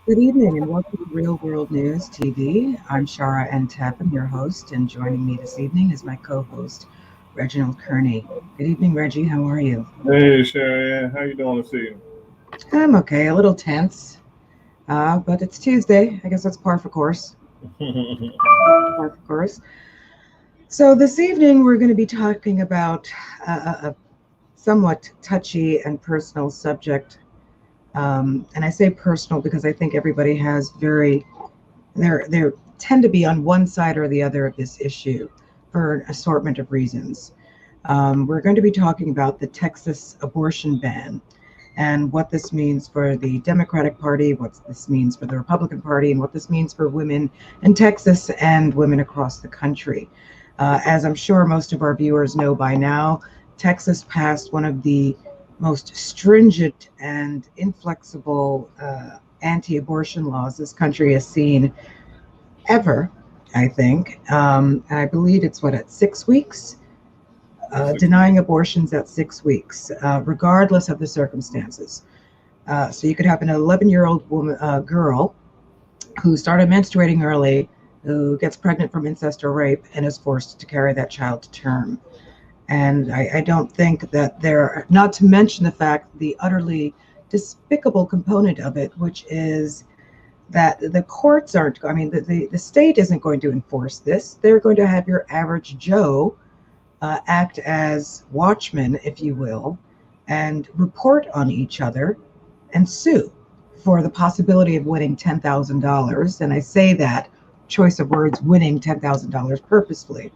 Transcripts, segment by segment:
Good evening and welcome to Real World News TV. I'm Shara N. Tappan, your host, and joining me this evening is my co-host, Reginald Kearney. Good evening, Reggie. How are you? Hey, Sherry, how you doing this evening? I'm okay, a little tense, but it's Tuesday. I guess that's par for course. Par for course. So this evening we're going to be talking about a somewhat touchy and personal subject. And I say personal because I think everybody has they tend to be on one side or the other of this issue for an assortment of reasons. We're going to be talking about the Texas abortion ban and what this means for the Democratic Party, what this means for the Republican Party, and what this means for women in Texas and women across the country. As I'm sure most of our viewers know by now, Texas passed one of the most stringent and inflexible anti-abortion laws this country has seen ever, I think. I believe it's at 6 weeks, denying abortions at 6 weeks, regardless of the circumstances. So you could have an 11-year-old woman, girl, who started menstruating early, who gets pregnant from incest or rape, and is forced to carry that child to term. And I don't think that not to mention the fact, the utterly despicable component of it, which is that the courts aren't, I mean, the state isn't going to enforce this. They're going to have your average Joe act as watchmen, if you will, and report on each other and sue for the possibility of winning $10,000. And I say that choice of words, winning $10,000 purposefully.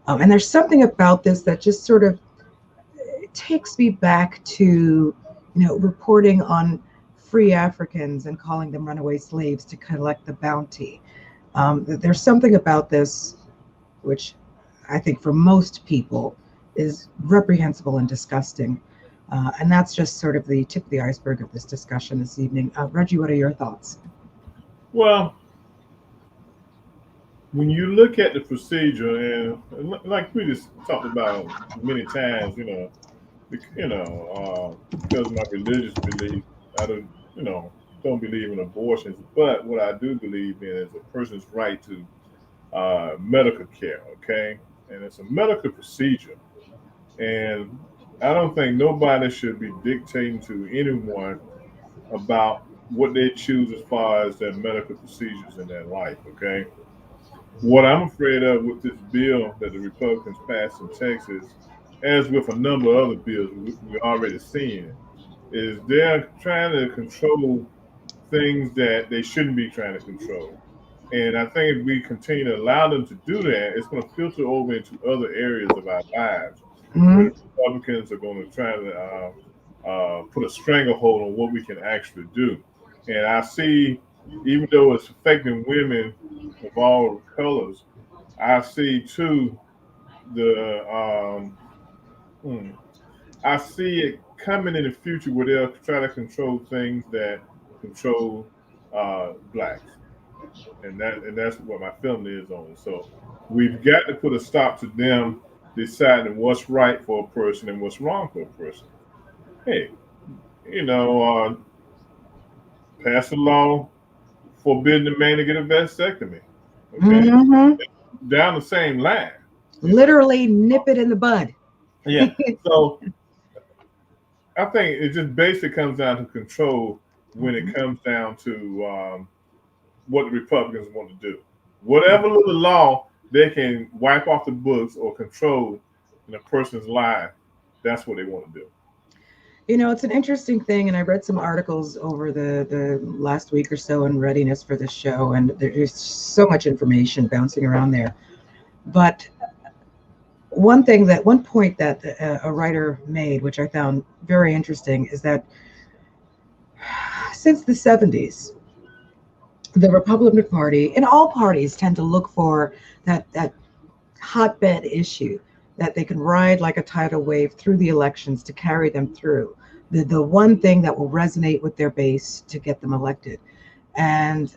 And there's something about this that just sort of takes me back to, reporting on free Africans and calling them runaway slaves to collect the bounty. There's something about this which I think for most people is reprehensible and disgusting. And that's just sort of the tip of the iceberg of this discussion this evening. Reggie, what are your thoughts? Well, when you look at the procedure, and like we just talked about many times, because of my religious belief, I don't believe in abortions, but what I do believe in is a person's right to medical care. Okay, and it's a medical procedure, and I don't think nobody should be dictating to anyone about what they choose as far as their medical procedures in their life. Okay, what I'm afraid of with this bill that the Republicans passed in Texas, as with a number of other bills we're already seeing, is they're trying to control things that they shouldn't be trying to control. And I think if we continue to allow them to do that, it's going to filter over into other areas of our lives where Mm-hmm. the Republicans are going to try to put a stranglehold on what we can actually do. And I see, even though it's affecting women of all colors, I see too the hmm, I see it coming in the future where they'll try to control things that control blacks, and that's what my film is on. So we've got to put a stop to them deciding what's right for a person and what's wrong for a person. Hey, you know, pass a law forbidding a man to get a vasectomy. Okay, Mm-hmm. down the same line. You know, Literally nip it in the bud. yeah. So I think it just basically comes down to control when it Mhm. comes down to what the Republicans want to do. Whatever little law they can wipe off the books or control in a person's life, that's what they want to do. It's an interesting thing, and I read some articles over the last week or so in readiness for this show, and there's so much information bouncing around there. But one point that a writer made, which I found very interesting, is that since the 70s, the Republican Party and all parties tend to look for that hotbed issue that they can ride like a tidal wave through the elections to carry them through. The one thing that will resonate with their base to get them elected. And,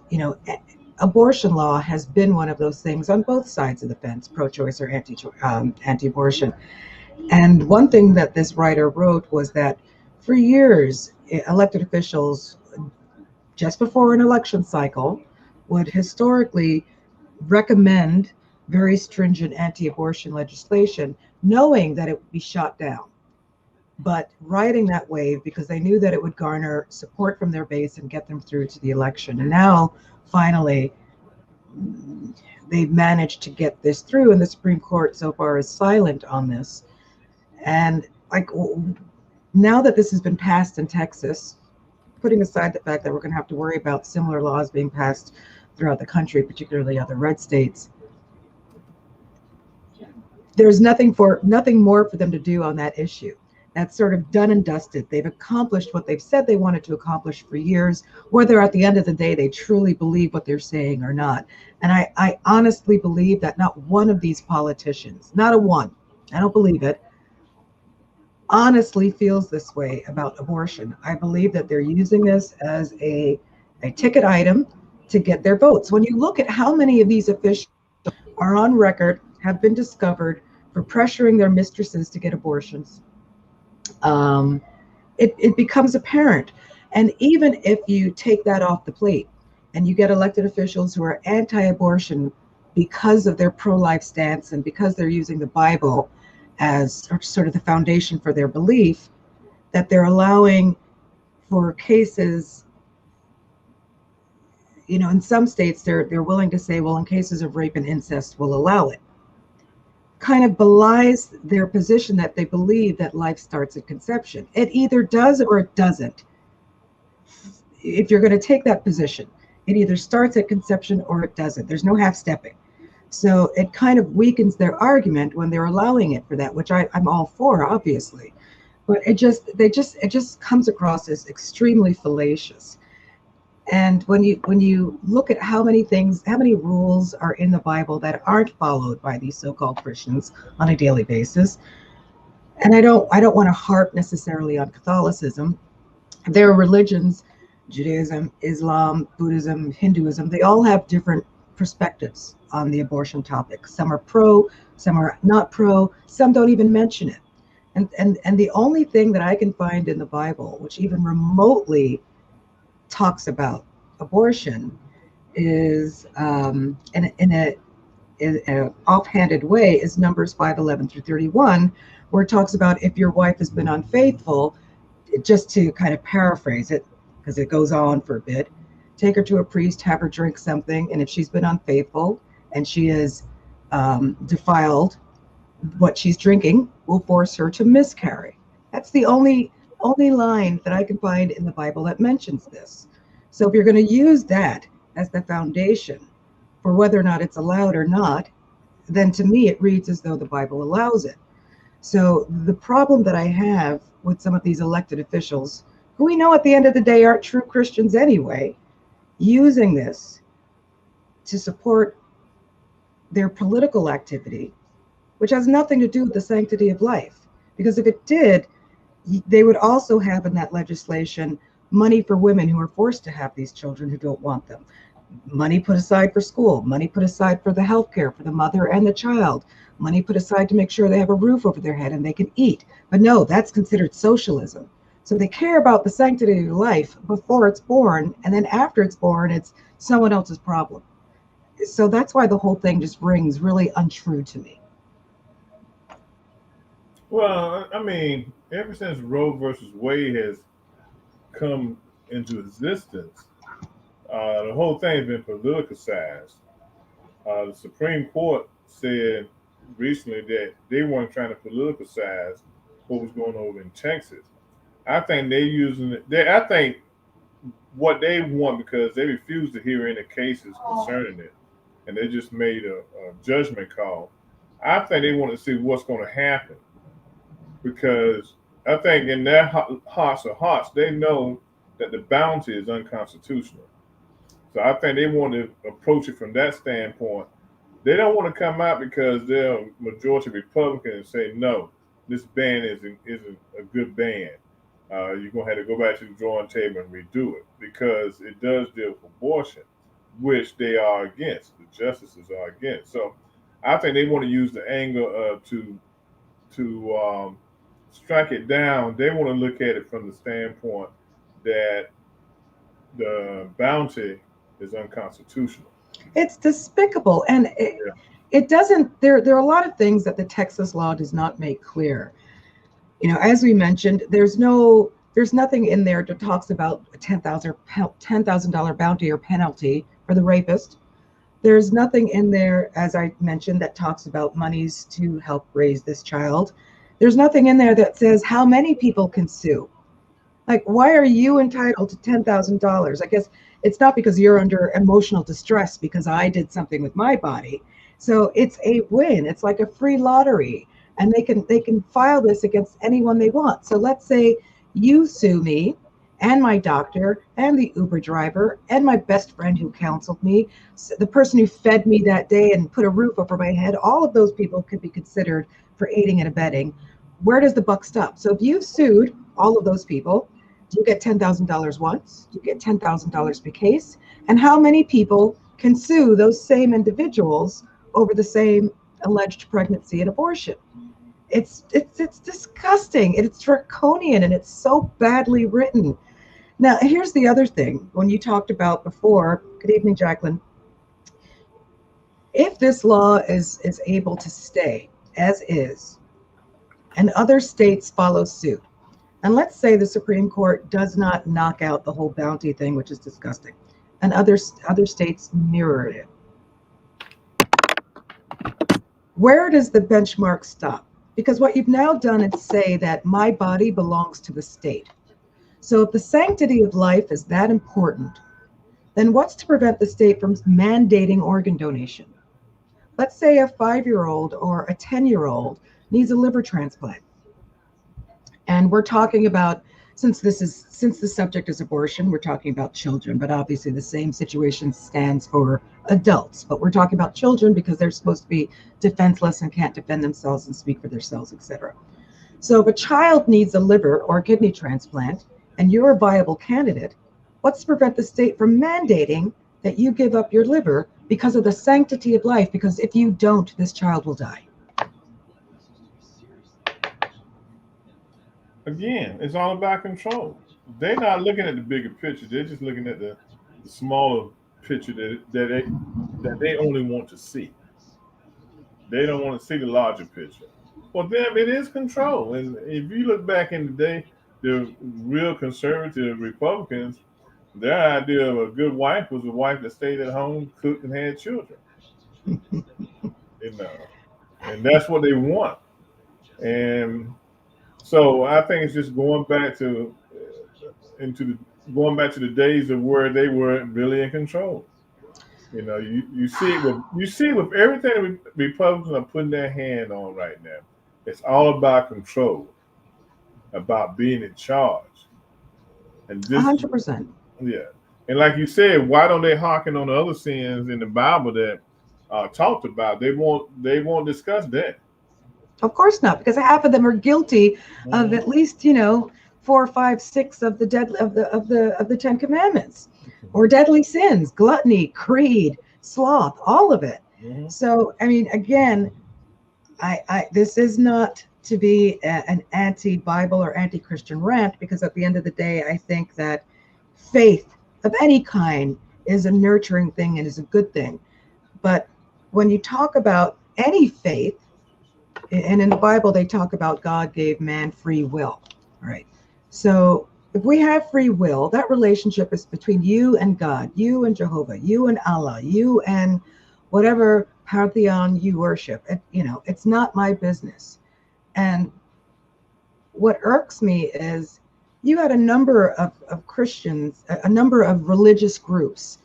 abortion law has been one of those things on both sides of the fence, pro-choice or anti-abortion. And one thing that this writer wrote was that for years, elected officials just before an election cycle, would historically recommend very stringent anti-abortion legislation, knowing that it would be shot down, but riding that wave because they knew that it would garner support from their base and get them through to the election. And now, finally, they've managed to get this through, and the Supreme Court so far is silent on this. And like now that this has been passed in Texas, putting aside the fact that we're going to have to worry about similar laws being passed throughout the country, particularly other red states, there's nothing more for them to do on that issue. That's sort of done and dusted. They've accomplished what they've said they wanted to accomplish for years, whether at the end of the day they truly believe what they're saying or not. And I honestly believe that not one of these politicians, not a one, I don't believe it, honestly feels this way about abortion. I believe that they're using this as a ticket item to get their votes. When you look at how many of these officials are on record, have been discovered for pressuring their mistresses to get abortions, it becomes apparent. And even if you take that off the plate and you get elected officials who are anti-abortion because of their pro-life stance and because they're using the Bible as sort of the foundation for their belief, that they're allowing for cases, in some states they're willing to say, well, in cases of rape and incest, we'll allow it, kind of belies their position that they believe that life starts at conception. It either does or it doesn't. If you're going to take that position, it either starts at conception or it doesn't. There's no half-stepping. So it kind of weakens their argument when they're allowing it for that, which I'm all for, obviously. But it just comes across as extremely fallacious. And when you look at how many rules are in the Bible that aren't followed by these so-called Christians on a daily basis, and I don't want to harp necessarily on Catholicism. Their religions, Judaism, Islam, Buddhism, Hinduism, they all have different perspectives on the abortion topic. Some are pro, some are not pro, some don't even mention it. And the only thing that I can find in the Bible which even remotely talks about abortion is in an offhanded way is Numbers 5:11-31, where it talks about if your wife has been unfaithful, just to kind of paraphrase it because it goes on for a bit, take her to a priest, have her drink something, and if she's been unfaithful and she is defiled what she's drinking, will force her to miscarry. That's the only line that I can find in the Bible that mentions this. So if you're going to use that as the foundation for whether or not it's allowed or not, then to me it reads as though the Bible allows it. So the problem that I have with some of these elected officials, who we know at the end of the day aren't true Christians anyway, using this to support their political activity, which has nothing to do with the sanctity of life. Because if it did, they would also have in that legislation money for women who are forced to have these children who don't want them. Money put aside for school, money put aside for the health care for the mother and the child, money put aside to make sure they have a roof over their head and they can eat. But no, that's considered socialism. So they care about the sanctity of life before it's born, and then after it's born, it's someone else's problem. So that's why the whole thing just rings really untrue to me. Well, I mean, ever since Roe versus Wade has come into existence, the whole thing's been politicized. The Supreme Court said recently that they weren't trying to politicize what was going on in Texas. I think they're using it. I think what they want, because they refuse to hear any cases concerning it, and they just made a judgment call. I think they want to see what's going to happen, because I think in their hearts of hearts, they know that the bounty is unconstitutional. So I think they want to approach it from that standpoint. They don't want to come out because they're a majority Republican and say, no, this ban isn't a good ban. You're going to have to go back to the drawing table and redo it, because it does deal with abortion, which they are against. The justices are against. So I think they want to use the angle to strike it down. They want to look at it from the standpoint that the bounty is unconstitutional. It's despicable, and Yeah. it doesn't. There are a lot of things that the Texas law does not make clear. As we mentioned, there's nothing in there that talks about a $10,000 bounty or penalty for the rapist. There's nothing in there, as I mentioned, that talks about monies to help raise this child. There's nothing in there that says how many people can sue. Like, why are you entitled to $10,000? I guess it's not because you're under emotional distress because I did something with my body. So it's a win. It's like a free lottery, and they can file this against anyone they want. So let's say you sue me and my doctor and the Uber driver and my best friend who counseled me, the person who fed me that day and put a roof over my head. All of those people could be considered for aiding and abetting. Where does the buck stop? So if you've sued all of those people, do you get $10,000 once? Do you get $10,000 per case? And how many people can sue those same individuals over the same alleged pregnancy and abortion? It's disgusting. It's draconian, and it's so badly written. Now, here's the other thing. When you talked about before, good evening, Jacqueline. If this law is able to stay as is, and other states follow suit, and let's say the Supreme Court does not knock out the whole bounty thing, which is disgusting, and other states mirror it, where does the benchmark stop? Because what you've now done is say that my body belongs to the state. So if the sanctity of life is that important, then what's to prevent the state from mandating organ donation? Let's say a 5-year-old or a 10-year-old needs a liver transplant. And we're talking about, since the subject is abortion, we're talking about children, but obviously the same situation stands for adults. But we're talking about children because they're supposed to be defenseless and can't defend themselves and speak for themselves, etc. So if a child needs a liver or a kidney transplant and you're a viable candidate, what's to prevent the state from mandating that you give up your liver because of the sanctity of life? Because if you don't, this child will die. Again, it's all about control. They're not looking at the bigger picture. They're just looking at the smaller picture that they only want to see. They don't want to see the larger picture. For them, it is control. And if you look back in the day, the real conservative Republicans, their idea of a good wife was a wife that stayed at home, cooked, and had children. And that's what they want. And so I think it's just going back to the days of where they weren't really in control. You see it with everything the Republicans are putting their hand on right now. It's all about control, about being in charge, and this 100%. yeah. And like you said, why don't they hearken on the other sins in the Bible that talked about? They won't discuss that. Of course not, because half of them are guilty of at least 4, 5, 6 of the 10 Commandments, or deadly sins: gluttony, greed, sloth, all of it. Mm-hmm. So I mean, again, this is not to be an anti-Bible or anti-Christian rant, because at the end of the day, I think that faith of any kind is a nurturing thing and is a good thing. But when you talk about any faith, and in the Bible, they talk about God gave man free will. All right. So if we have free will, that relationship is between you and God, you and Jehovah, you and Allah, you and whatever pantheon you worship. It's not my business. And what irks me is you had a number of Christians, a number of religious groups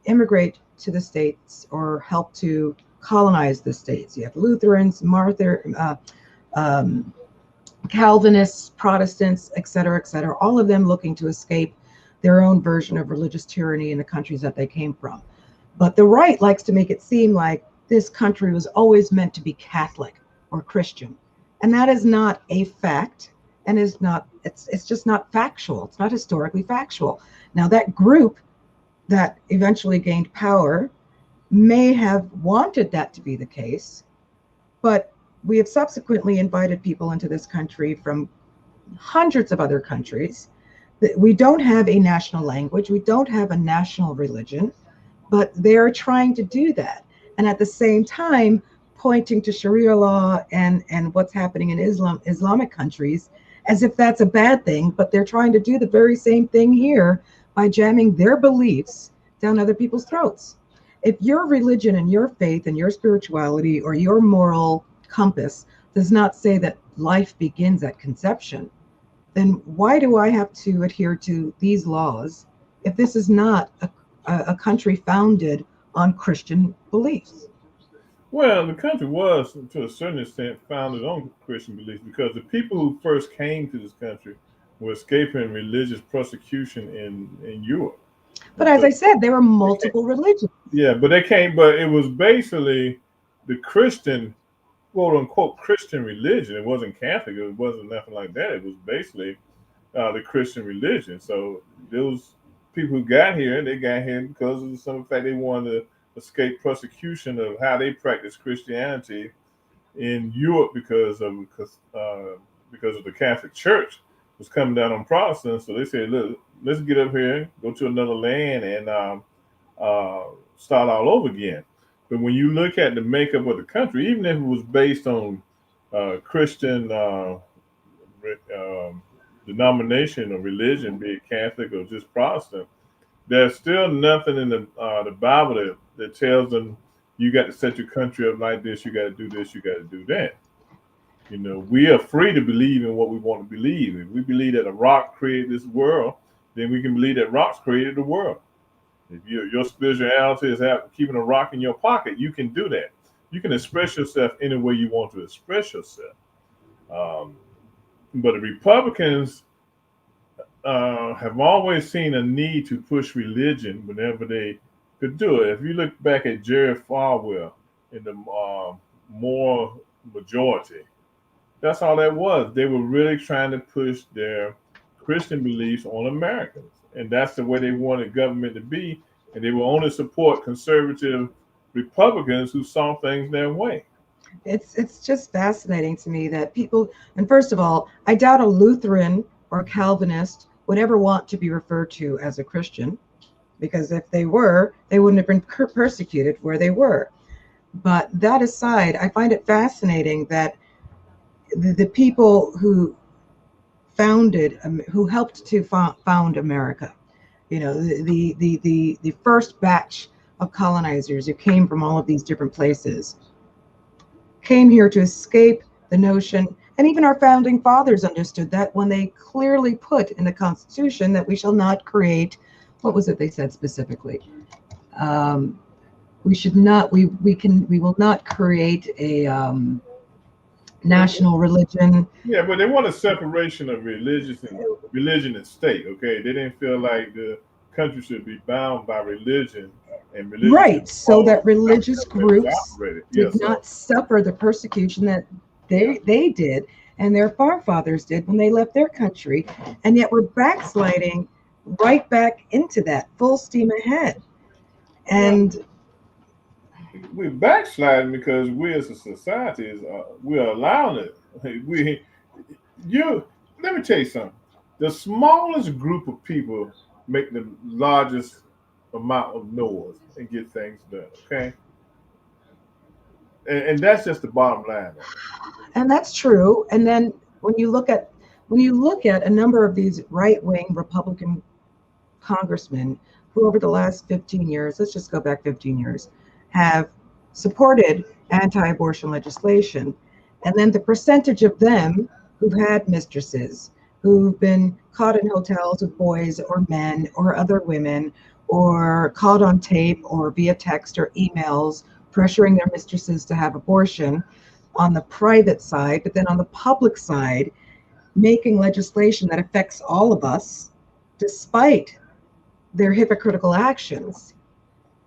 immigrate to the States or help to colonize the States. You have Lutherans, Calvinists, Protestants, et cetera, all of them looking to escape their own version of religious tyranny in the countries that they came from. But the right likes to make it seem like this country was always meant to be Catholic or Christian. And that is not a fact, and it's just not factual. It's not historically factual. Now, that group that eventually gained power may have wanted that to be the case, but we have subsequently invited people into this country from hundreds of other countries We don't have a national language. We don't have a national religion, but they're trying to do that. And at the same time, pointing to Sharia law and what's happening in Islamic countries as if that's a bad thing, but they're trying to do the very same thing here by jamming their beliefs down other people's throats. If your religion and your faith and your spirituality or your moral compass does not say that life begins at conception, then why do I have to adhere to these laws if this is not a country founded on Christian beliefs? Well, the country was, to a certain extent, founded on Christian beliefs because the people who first came to this country were escaping religious persecution in Europe. But And as so I said, there are they came, multiple religions. yeah, but they came, but it was basically the Christian, quote unquote, Christian religion. It wasn't Catholic, it wasn't nothing like that. It was basically the Christian religion. So those people who got here, they got here because of some fact they wanted to escape persecution of how they practice Christianity in Europe because of the Catholic Church was coming down on Protestants. So they said, look, let's get up here, go to another land, and start all over again. But when you look at the makeup of the country, even if it was based on Christian denomination or religion, be it Catholic or just Protestant, there's still nothing in the Bible that tells them you got to set your country up like this, you got to do this, you got to do that. You know, we are free to believe in what we want to believe. If we believe that a rock created this world, then we can believe that rocks created the world. If your spirituality is keeping a rock in your pocket, you can do that. You can express yourself any way you want to express yourself. Um, but the Republicans have always seen a need to push religion whenever they could do it. If you look back at Jerry Falwell in the moral majority, that's all that was. They were really trying to push their Christian beliefs on Americans. And that's the way they wanted government to be. And they will only support conservative Republicans who saw things their way. It's just fascinating to me that people, and first of all, I doubt a Lutheran or Calvinist would ever want to be referred to as a Christian, because if they were, they wouldn't have been persecuted where they were. But that aside, I find it fascinating that the people who who helped to found America, you know, the first batch of colonizers who came from all of these different places, came here to escape the notion, and even our founding fathers understood that when they clearly put in the Constitution that we shall not create, what was it they said specifically? We should not, we will not create a national religion. Yeah, but they want a separation of religion and state. Okay, they didn't feel like the country should be bound by religion, and religion Right, should so follow that religious how it's groups operated. Yeah, did so not suffer the persecution that they did and their forefathers did when they left their country, and yet we're backsliding right back into that full steam ahead. well, And we're backsliding because we as a society we're allowing it. We you let me tell you something. The smallest group of people make the largest amount of noise and get things done. Okay, and that's just the bottom line of it. that's true. And then when you look at a number of these right-wing Republican congressmen who over the last 15 years, let's just go back 15 years, have supported anti-abortion legislation. And then the percentage of them who've had mistresses, who've been caught in hotels with boys or men or other women, or caught on tape or via text or emails, pressuring their mistresses to have abortion on the private side, but then on the public side, making legislation that affects all of us, despite their hypocritical actions,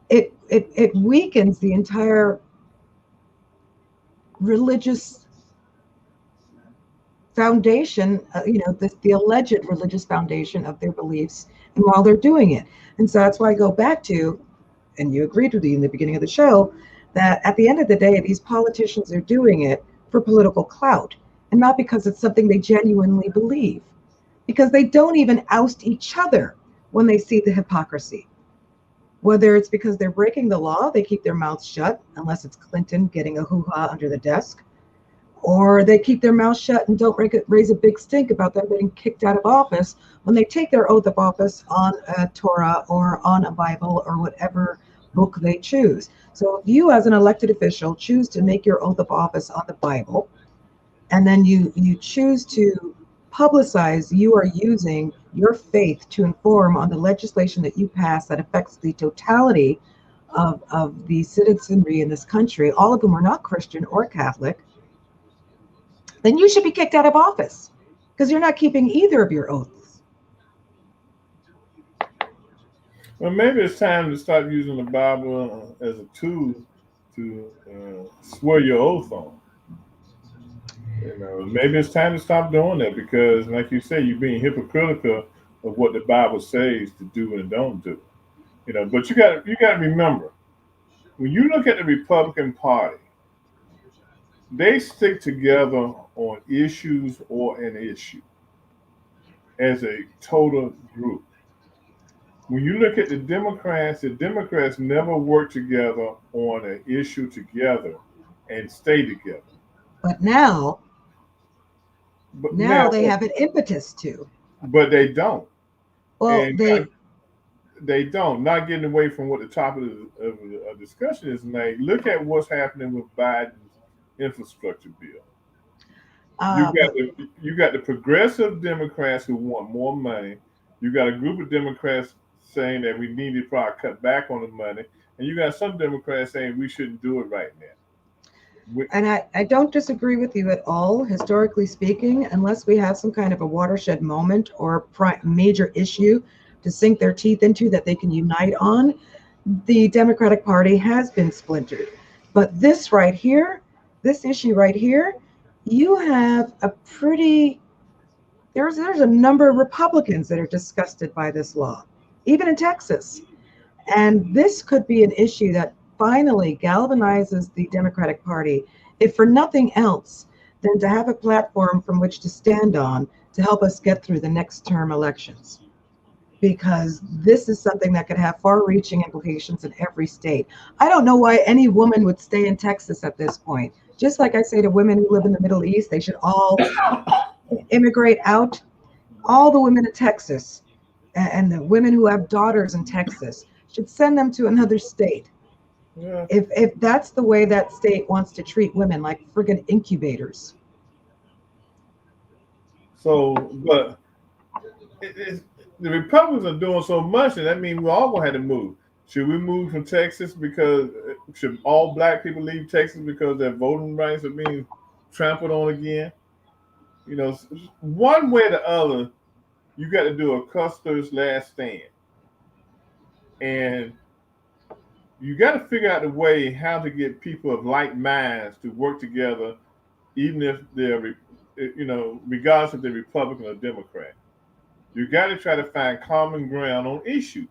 it weakens the entire religious foundation, the alleged religious foundation of their beliefs, and while they're doing it. And so that's why I go back to, and you agreed with me in the beginning of the show, that at the end of the day, these politicians are doing it for political clout and not because it's something they genuinely believe. because they don't even oust each other when they see the hypocrisy. Whether it's because they're breaking the law, they keep their mouths shut, unless it's Clinton getting a hoo-ha under the desk, or they keep their mouths shut and don't raise a big stink about them being kicked out of office when they take their oath of office on a Torah or on a Bible or whatever book they choose. So if you as an elected official choose to make your oath of office on the Bible, and then you choose to publicize you are using your faith to inform on the legislation that you pass that affects the totality of the citizenry in this country, all of whom are not Christian or Catholic, then you should be kicked out of office because you're not keeping either of your oaths. Well, maybe it's time to start using the Bible as a tool to swear your oath on. Maybe it's time to stop doing that because, like you say, you're being hypocritical of what the Bible says to do and don't do. But you got to remember, when you look at the Republican Party, they stick together on issues or an issue as a total group. When you look at the Democrats never work together on an issue together and stay together. But now they have an impetus to. But they don't. Well, and they don't. Not getting away from what the topic of the discussion is tonight. Look at what's happening with Biden's infrastructure bill. You got the progressive Democrats who want more money. You got a group of Democrats saying that we need to probably cut back on the money, and you got some Democrats saying we shouldn't do it right now. And I don't disagree with you at all, historically speaking, unless we have some kind of a watershed moment or major issue to sink their teeth into that they can unite on. The Democratic Party has been splintered. But this right here, this issue right here, you have there's a number of Republicans that are disgusted by this law, even in Texas. And this could be an issue that finally galvanizes the Democratic Party, if for nothing else than to have a platform from which to stand on to help us get through the next term elections. Because this is something that could have far-reaching implications in every state. I don't know why any woman would stay in Texas at this point. Just like I say to women who live in the Middle East, they should all immigrate out. All the women in Texas and the women who have daughters in Texas should send them to another state. Yeah. If that's the way that state wants to treat women, like friggin' incubators. So, but the Republicans are doing so much, and that means we're all gonna have to move. Should we move from Texas should all black people leave Texas because their voting rights are being trampled on again? One way or the other, you got to do a Custer's last stand. And you got to figure out a way how to get people of like minds to work together, even if they're, regardless if they're Republican or Democrat. You got to try to find common ground on issues.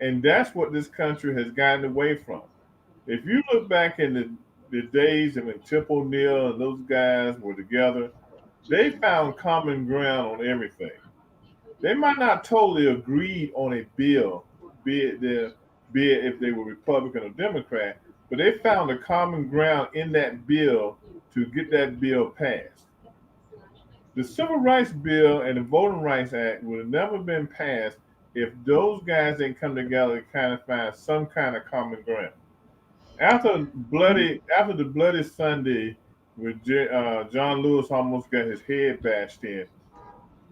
And that's what this country has gotten away from. If you look back in the days when Tip O'Neill and those guys were together, they found common ground on everything. They might not totally agree on a bill, be it if they were Republican or Democrat, but they found a common ground in that bill to get that bill passed. The Civil Rights Bill and the Voting Rights Act would have never been passed if those guys didn't come together and kind of find some kind of common ground. After the bloody Sunday, where John Lewis almost got his head bashed in,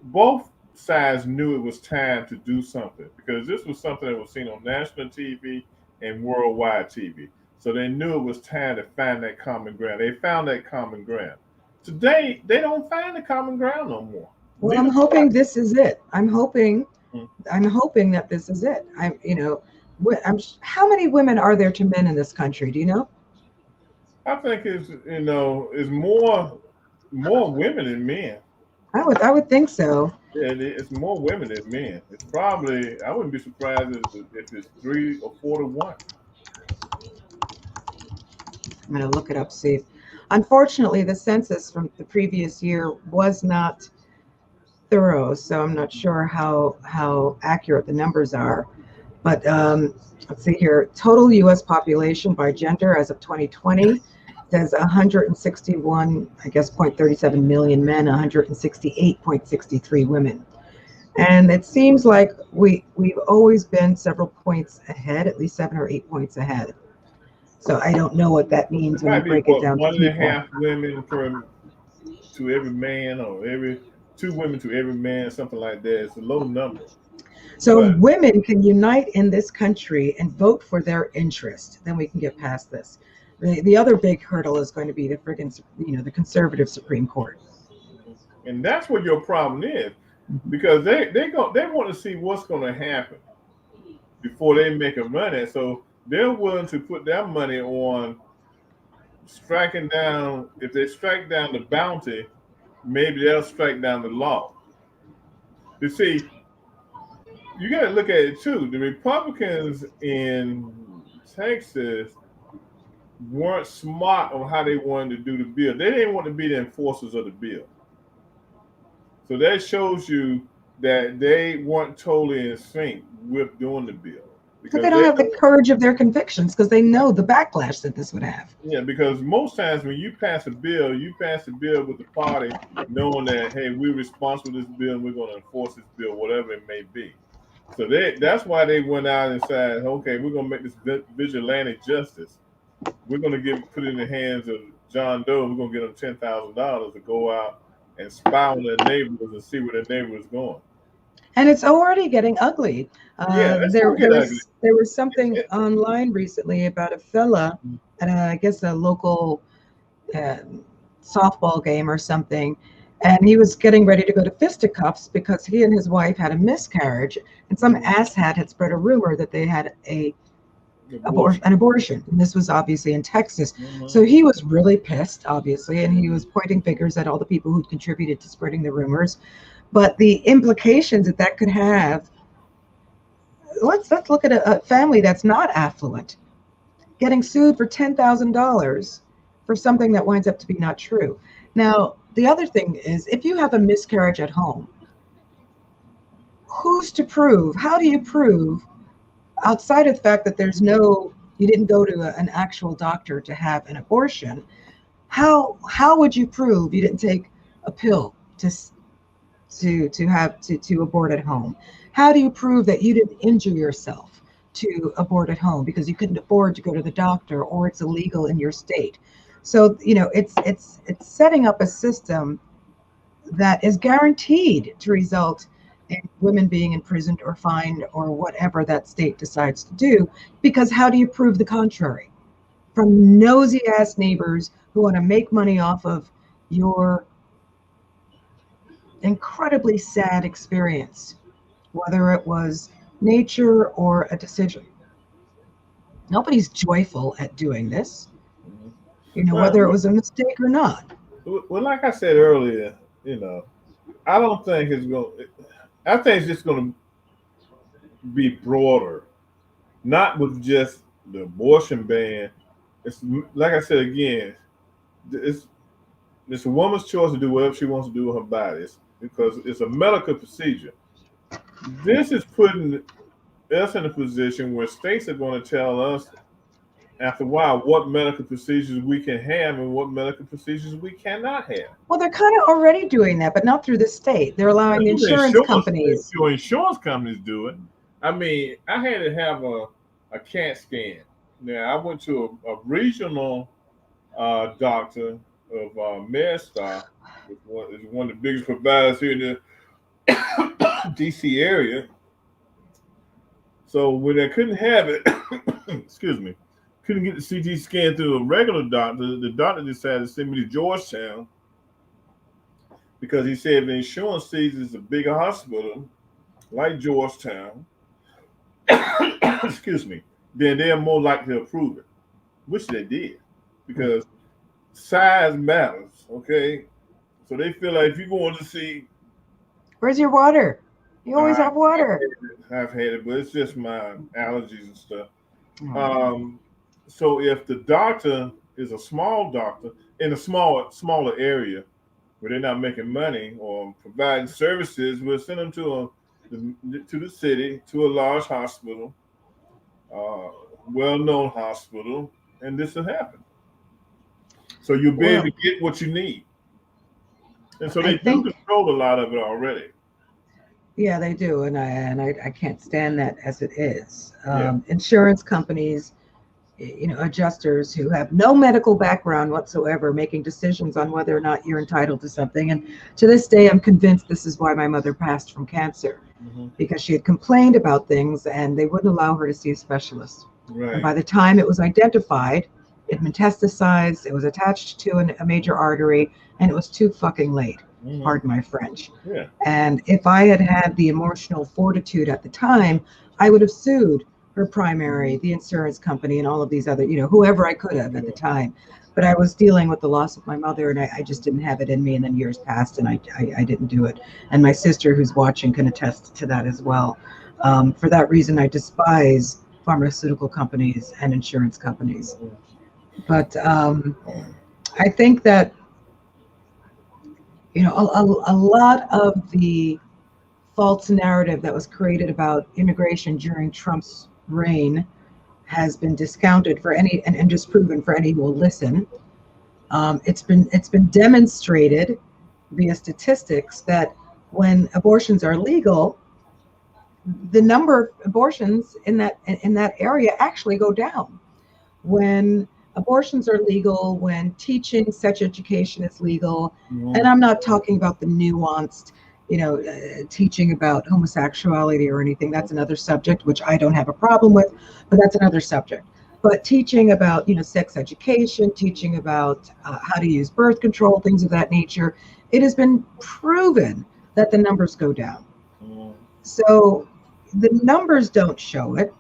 both sides knew it was time to do something because this was something that was seen on national TV and worldwide TV. So they knew it was time to find that common ground. They found that common ground. Today, they don't find the common ground no more. Well, I'm hoping this is it. I'm hoping that this is it. How many women are there to men in this country? Do you know? I think it's more women than men. I would think so. Yeah, it's more women than men. It's probably, I wouldn't be surprised if it's 3 or 4 to 1. I'm going to look it up, see. Unfortunately, the census from the previous year was not thorough, so I'm not sure how accurate the numbers are. But let's see here. Total U.S. population by gender as of 2020 says 161, I guess, 0.37 million men, 168.63 women. And it seems like we've always been several points ahead, at least 7 or 8 points ahead. So I don't know what that means It when you might be break it what, down to one and a people. half women to every man, or every 2 women to every man, something like that. It's a low number, So but women can unite in this country and vote for their interest. Then we can get past this. The other big hurdle is going to be the friggin', the conservative Supreme Court. and that's what your problem is, Mhm. because they want to see what's going to happen before they make a money. So they're willing to put their money on striking down. If they strike down the bounty, maybe they'll strike down the law. You see, you got to look at it too. The Republicans in Texas weren't smart on how they wanted to do the bill. They didn't want to be the enforcers of the bill. So that shows you that they weren't totally in sync with doing the bill, But they because don't they have the know, courage of their convictions because they know the backlash that this would have. yeah, because most times when you pass a bill, you pass the bill with the party knowing that, hey, we're responsible for this bill and we're going to enforce this bill, whatever it may be. So that's why they went out and said, okay, we're going to make this vigilante justice. We're going to put it in the hands of John Doe. We're going to get them $10,000 to go out and spy on their neighbors and see where their neighbor is going. And it's already getting ugly. Yeah, it's There, going to there get ugly. was there was something online recently about a fella at I guess a local uh, softball game or something, and he was getting ready to go to fisticuffs because he and his wife had a miscarriage, and some asshat had spread a rumor that they had Abortion. an abortion, and this was obviously in Texas. Mhm. So he was really pissed, obviously, and he was pointing fingers at all the people who contributed to spreading the rumors. But the implications that that could have, let's look at a family that's not affluent getting sued for $10,000 for something that winds up to be not true. Now, the other thing is, if you have a miscarriage at home, who's to prove? How do you prove, outside of the fact that you didn't go to an actual doctor to have an abortion? How would you prove you didn't take a pill to abort at home? How do you prove that you didn't injure yourself to abort at home because you couldn't afford to go to the doctor or it's illegal in your state? So it's setting up a system that is guaranteed to result in women being imprisoned or fined or whatever that state decides to do, because how do you prove the contrary from nosy ass neighbors who want to make money off of your incredibly sad experience, whether it was nature or a decision? Nobody's joyful at doing this, Mhm. whether it Well, was a mistake or not. well, like I said earlier, I don't think it's going. I think it's just going to be broader, not with just the abortion ban. It's like I said again. It's a woman's choice to do whatever she wants to do with her body, because it's a medical procedure. This is putting us in a position where states are going to tell us after a while what medical procedures we can have and what medical procedures we cannot have. Well, they're kind of already doing that, but not through the state. They're allowing the That's what the insurance companies. your insurance companies do it. I mean, I had to have a CAT scan. Now, I went to a regional doctor of MedStar, is one of the biggest providers here in the DC area. So when I couldn't have it, excuse me, couldn't get the CT scan through a regular doctor, the doctor decided to send me to Georgetown, because he said if the insurance sees it's a bigger hospital like Georgetown, excuse me, then they're more likely to approve it, which they did, because size matters. Okay, so they feel like if you're going to see, Where's your water? You always I've have water. I've had it, but it's just my allergies and stuff. Oh. Um, so if the doctor is a small doctor in a smaller area, where they're not making money or providing services, we'll send them to the city, to a large hospital, uh, well-known hospital, and this will happen. So you'll be able Well, to get what you need. And so I they do think, control a lot of it already. yeah, they do, and I can't stand that as it is. Yeah. Insurance companies, adjusters who have no medical background whatsoever making decisions on whether or not you're entitled to something. And to this day, I'm convinced this is why my mother passed from cancer, Hmm. because she had complained about things and they wouldn't allow her to see a specialist. And Right. by the time it was identified, it metastasized, it was attached to a major artery, and it was too fucking late. Hmm. Pardon my French. Yeah. And if I had had the emotional fortitude at the time, I would have sued her primary, the insurance company, and all of these other, whoever I could have at the Yeah. time. But I was dealing with the loss of my mother, and I just didn't have it in me. And then years passed, and I didn't do it. And my sister, who's watching, can attest to that as well. For that reason, I despise pharmaceutical companies and insurance companies. Mhm. But I think that, a lot of the false narrative that was created about immigration during Trump's reign has been discounted for any and disproven for any who will listen. It's been demonstrated via statistics that when abortions are legal, the number of abortions in that area actually go down. When abortions are legal, when teaching sex education is legal, and Mhm. I'm not talking about the nuanced, teaching about homosexuality or anything. That's another subject, which I don't have a problem with, but that's another subject. But teaching about, sex education, teaching about how to use birth control, things of that nature, it has been proven that the numbers go down. Mhm. So the numbers don't show it.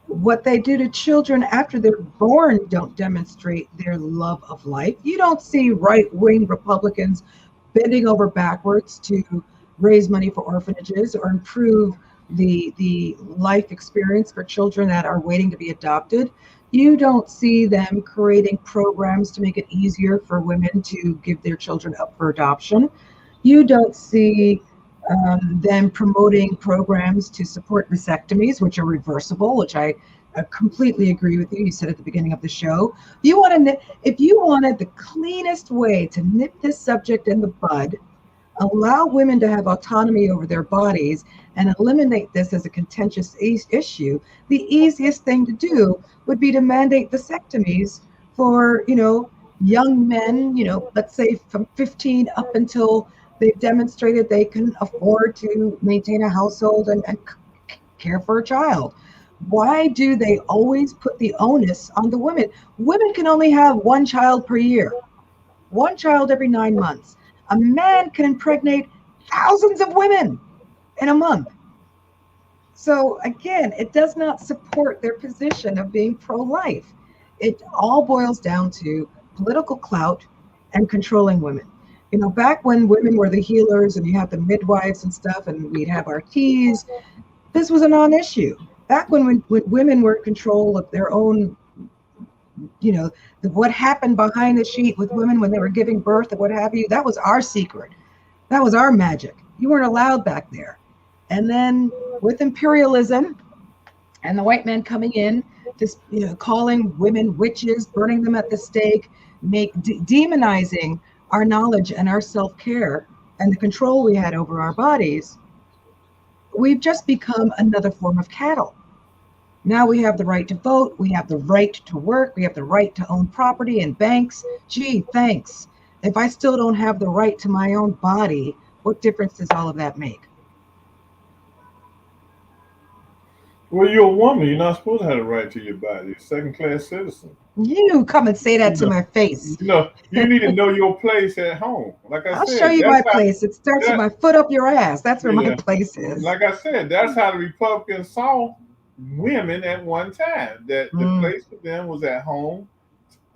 What they do to children after they're born don't demonstrate their love of life. You don't see right-wing Republicans bending over backwards to raise money for orphanages or improve the life experience for children that are waiting to be adopted. You don't see them creating programs to make it easier for women to give their children up for adoption. You don't see them promoting programs to support vasectomies, which are reversible, which I completely agree with you. You said at the beginning of the show, if you wanted the cleanest way to nip this subject in the bud, allow women to have autonomy over their bodies, and eliminate this as a contentious issue, the easiest thing to do would be to mandate vasectomies for, young men, let's say from 15 up until they've demonstrated they can afford to maintain a household and care for a child. Why do they always put the onus on the women? Women can only have one child per year, one child every 9 months. A man can impregnate thousands of women in a month. So again, it does not support their position of being pro-life. It all boils down to political clout and controlling women. Back when women were the healers and you had the midwives and stuff, and we'd have our teas, this was a non-issue. Back when women were in control of their own, what happened behind the sheet with women when they were giving birth and what have you, that was our secret. That was our magic. You weren't allowed back there. And then with imperialism and the white man coming in, just calling women witches, burning them at the stake, demonizing our knowledge and our self-care and the control we had over our bodies, we've just become another form of cattle. Now we have the right to vote, we have the right to work, we have the right to own property and banks. Gee, thanks. If I still don't have the right to my own body, what difference does all of that make? Well, you're a woman. You're not supposed to have the right to your body. You're a second-class citizen. You come and say that You to know, my face. you need to know your place at home. Like I I'll show said, you that's my how place. It starts with that my foot up your ass. That's where my yeah. place is. Like I said, that's how the Republicans saw women at one time. That the Mm. place for them was at home,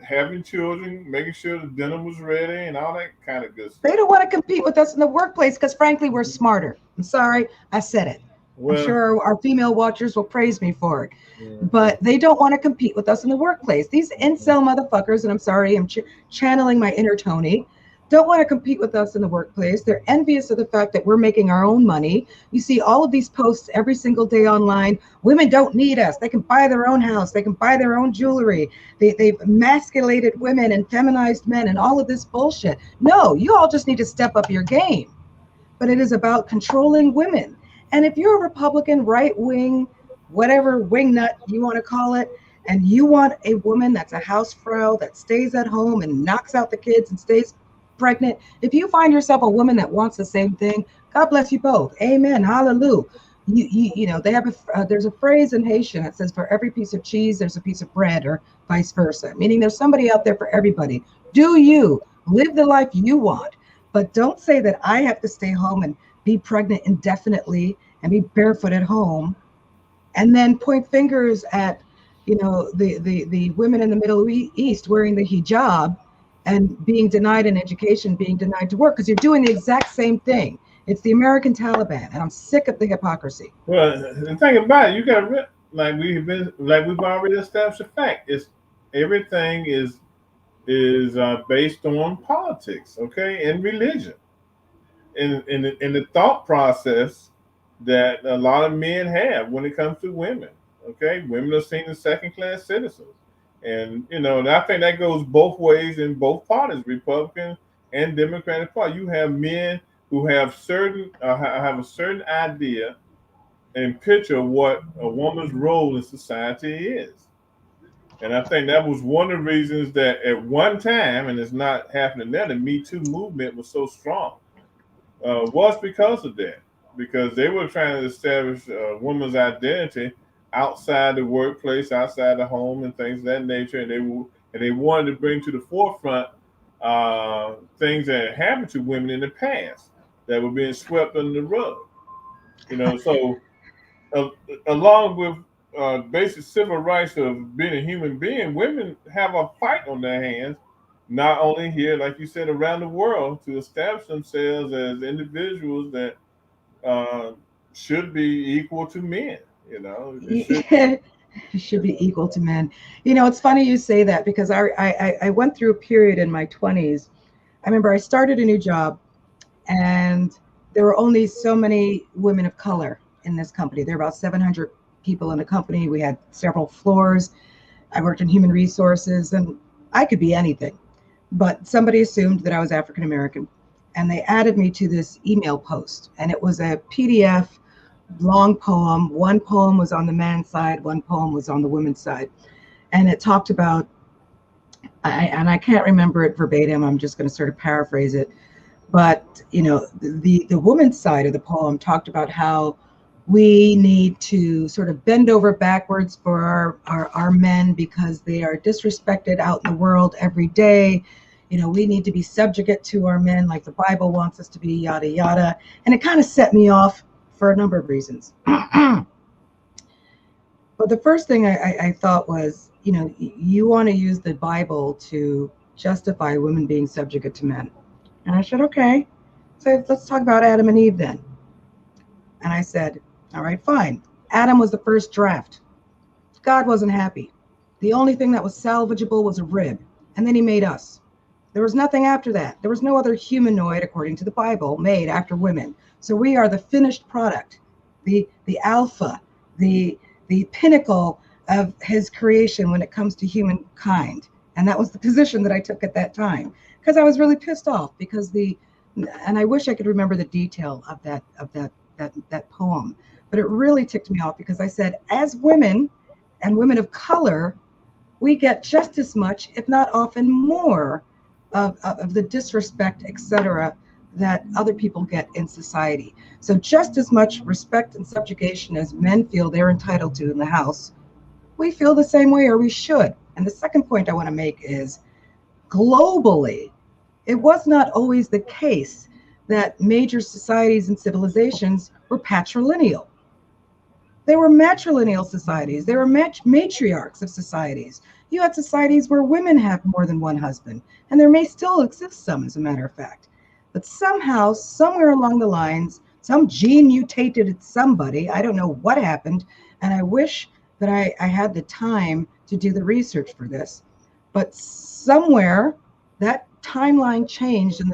having children, making sure the dinner was ready, and all that kind of good They stuff. don't want to compete with us in the workplace because, frankly, we're smarter. I'm sorry, I said it. I'm Well, sure our female watchers will praise me for it. mhm, But they don't want to compete with us in the workplace. These mhm, incel motherfuckers, and I'm sorry, I'm channeling my inner Tony. don't want to compete with us in the workplace. They're envious of the fact that we're making our own money. You see all of these posts every single day online. Women don't need us. They can buy their own house. They can buy their own jewelry. They've emasculated women and feminized men and all of this bullshit. No, you all just need to step up your game. But it is about controlling women. And if you're a Republican, right wing, whatever wing nut you want to call it, and you want a woman that's a housefrau that stays at home and knocks out the kids and stays pregnant, if you find yourself a woman that wants the same thing, God bless you both. Amen. Hallelujah. You know, they have there's a phrase in Haitian that says, for every piece of cheese, there's a piece of bread, or vice versa, meaning there's somebody out there for everybody. Do you live the life you want? But don't say that I have to stay home and be pregnant indefinitely and be barefoot at home, and then point fingers at, you know, the women in the Middle East wearing the hijab and being denied an education, being denied to work, because you're doing the exact same thing. It's the American Taliban, and I'm sick of the hypocrisy. Well, the thing about it, you got to like we've already established a fact. It's everything is based on politics, okay, and religion, in the thought process that a lot of men have when it comes to women. Okay, women are seen as second class citizens, and you know, and I think that goes both ways in both parties, Republican and Democratic Party. You have men who have have a certain idea and picture what a woman's role in society is. And I think that was one of the reasons that at one time, and it's not happening now, the Me Too movement was so strong. Was because of that, because they were trying to establish a woman's identity outside the workplace, outside the home, and things of that nature, and they wanted to bring to the forefront things that had happened to women in the past that were being swept under the rug. You know, so uh, along with basic civil rights of being a human being, women have a fight on their hands, not only here, like you said, around the world, to establish themselves as individuals that uh, should be equal to men. You know, it should. It should be equal to men. You know, it's funny you say that, because I went through a period in my 20s. I remember I started a new job, and there were only so many women of color in this company. There were about 700 people in the company. We had several floors. I worked in human resources, and I could be anything. But somebody assumed that I was African American, and they added me to this email post. And it was a PDF long poem. One poem was on the man's side, one poem was on the women's side. And it talked about, and I can't remember it verbatim, I'm just going to sort of paraphrase it. But, you know, the woman's side of the poem talked about how we need to sort of bend over backwards for our men, because they are disrespected out in the world every day. You know, we need to be subjugate to our men like the Bible wants us to be, yada, yada. And it kind of set me off for a number of reasons. But the first thing I thought was, you know, you want to use the Bible to justify women being subjugate to men. And I said, okay, so let's talk about Adam and Eve then. And I said, all right, fine. Adam was the first draft. God wasn't happy. The only thing that was salvageable was a rib. And then he made us. There was nothing after that. There was no other humanoid, according to the Bible, made after women. So we are the finished product, the alpha, the pinnacle of his creation when it comes to humankind. And that was the position that I took at that time, because I was really pissed off, because and I wish I could remember the detail of that poem, but it really ticked me off, because I said, as women and women of color, we get just as much, if not often more, of the disrespect, etc., that other people get in society. So just as much respect and subjugation as men feel they're entitled to in the house, we feel the same way, or we should. And the second point I want to make is, globally, it was not always the case that major societies and civilizations were patrilineal. They were matrilineal societies. They were matriarchs of societies. You had societies where women have more than one husband, and there may still exist some, as a matter of fact. But somehow, somewhere along the lines, some gene mutated somebody. I don't know what happened, and I wish that I had the time to do the research for this. But somewhere, that timeline changed and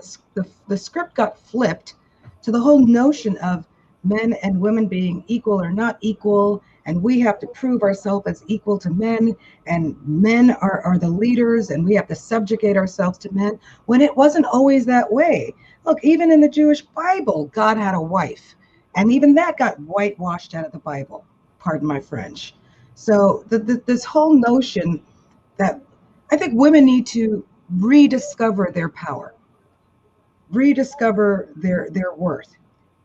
the script got flipped to the whole notion of men and women being equal or not equal, and we have to prove ourselves as equal to men, and men are the leaders, and we have to subjugate ourselves to men, when it wasn't always that way. Look, even in the Jewish Bible, God had a wife, and even that got whitewashed out of the Bible. Pardon my French. So this whole notion that I think women need to rediscover their power, rediscover their worth,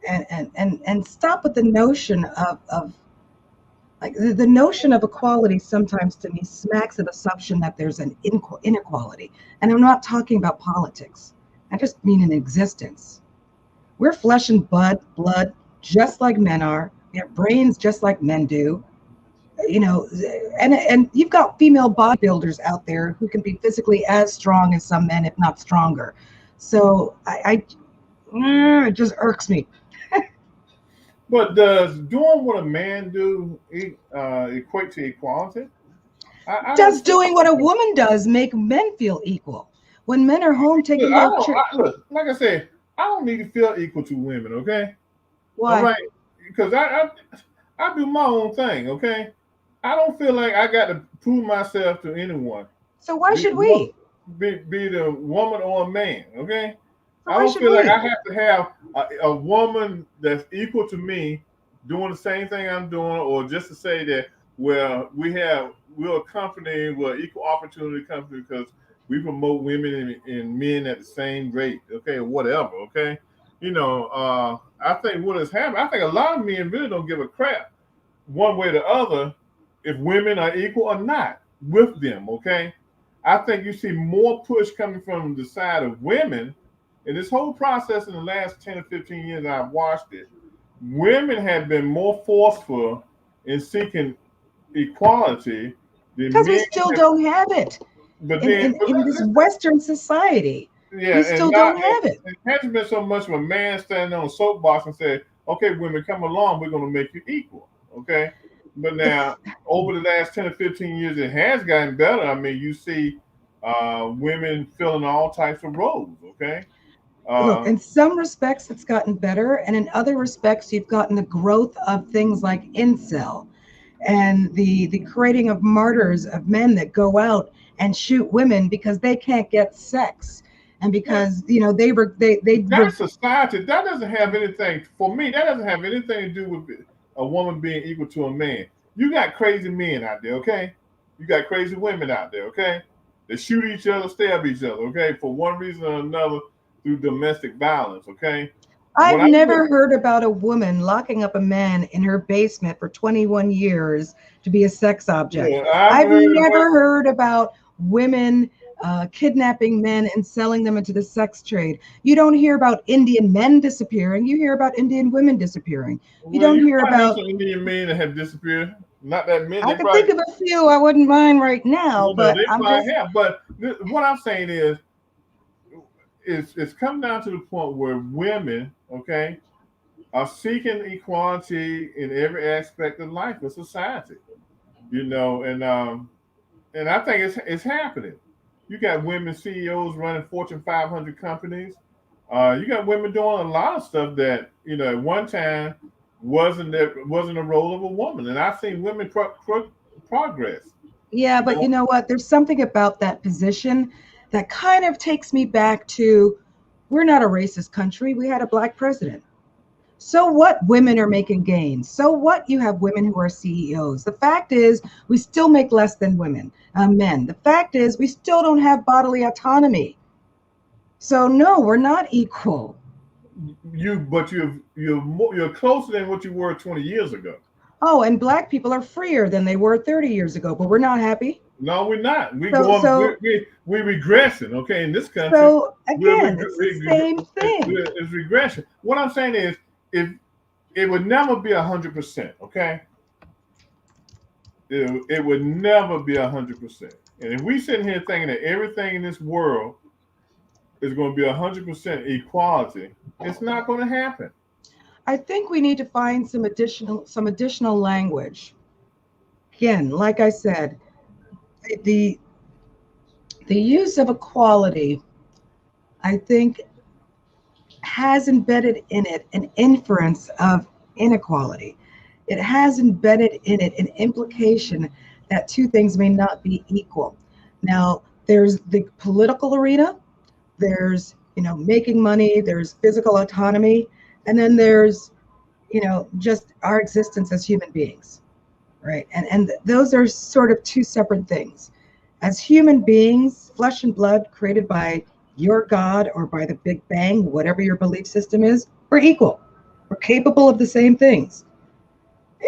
and stop with the notion of like the notion of equality sometimes to me smacks of assumption that there's an inequality. And I'm not talking about politics. I just mean in existence. We're flesh and blood, just like men are. We have brains just like men do. You know, and you've got female bodybuilders out there who can be physically as strong as some men, if not stronger. So it just irks me. But does doing what a man do equate to equality? I Does don't think doing what a woman does make men feel equal? When men are home taking look, care of children, look, like I said, I don't need to feel equal to women, okay? All why? right, because I do my own thing, okay? I don't feel like I got to prove myself to anyone. So why Be should we? be the woman or a man, okay? So I why don't should feel like we? I have to have a woman that's equal to me doing the same thing I'm doing, or just to say that well we're a company, we're an equal opportunity company because we promote women and men at the same rate, okay, or whatever, okay. I think what has happened, I think a lot of men really don't give a crap one way or the other if women are equal or not with them, okay? I think you see more push coming from the side of women in this whole process in the last 10 or 15 years I've watched it. Women have been more forceful in seeking equality than Because we men still have, don't have it but in, then in, but in this listen, Western society. yeah, We and still not don't have it. it hasn't been so much of a man standing on a soapbox and say, okay, women, come along, we're gonna make you equal. Okay. But now over the last 10 or 15 years it has gotten better. I mean, you see women filling all types of roles, okay? Look, Uh in some respects, it's gotten better, and in other respects, you've gotten the growth of things like incel and the creating of martyrs of men that go out and shoot women because they can't get sex, and but because they were. that society, that doesn't have anything for me, that doesn't have anything to do with a woman being equal to a man. You got crazy men out there, okay? You got crazy women out there, okay? They shoot each other, stab each other, okay, for one reason or another through domestic violence, okay? I've When I look, never heard about a woman locking up a man in her basement for 21 years to be a sex object. yeah, I've I've heard what never heard about women kidnapping men and selling them into the sex trade. You don't hear about Indian men disappearing. You hear about Indian women disappearing. You well, don't you hear probably have about, some Indian men that have disappeared. Not that many. I They could think probably of a few I wouldn't mind right now, well, no, but they I'm probably just, have. But what I'm saying is, it's come down to the point where women, okay, are seeking equality in every aspect of life of society. And I think it's happening. You got women CEOs running Fortune 500 companies. You got women doing a lot of stuff that at one time wasn't a role of a woman, and I've seen women progress. yeah, You but you know, know what? There's something about that position that kind of takes me back to we're not a racist country. We had a black president. So what women are making gains? So what you have women who are CEOs? The fact is, we still make less than men. The fact is, we still don't have bodily autonomy. So no, we're not equal. but you're closer than what you were 20 years ago. Oh, and black people are freer than they were 30 years ago, but we're not happy. No, we're not. We So going so we're regressing. Okay, in this country, so again, it's the same thing. it's regression. What I'm saying is, if it would never be 100%, okay, it would never be 100%. And if we sitting here thinking that everything in this world is going to be 100% equality, it's not going to happen. I think we need to find some additional language. Again, like I said, the the use of equality I think, has embedded in it an inference of inequality. It has embedded in it an implication that two things may not be equal. Now, there's the political arena, there's, making money, there's physical autonomy, and then there's, just our existence as human beings, right? And those are sort of two separate things. As human beings, flesh and blood, created by your God or by the Big Bang, whatever your belief system is, we're equal. We're capable of the same things.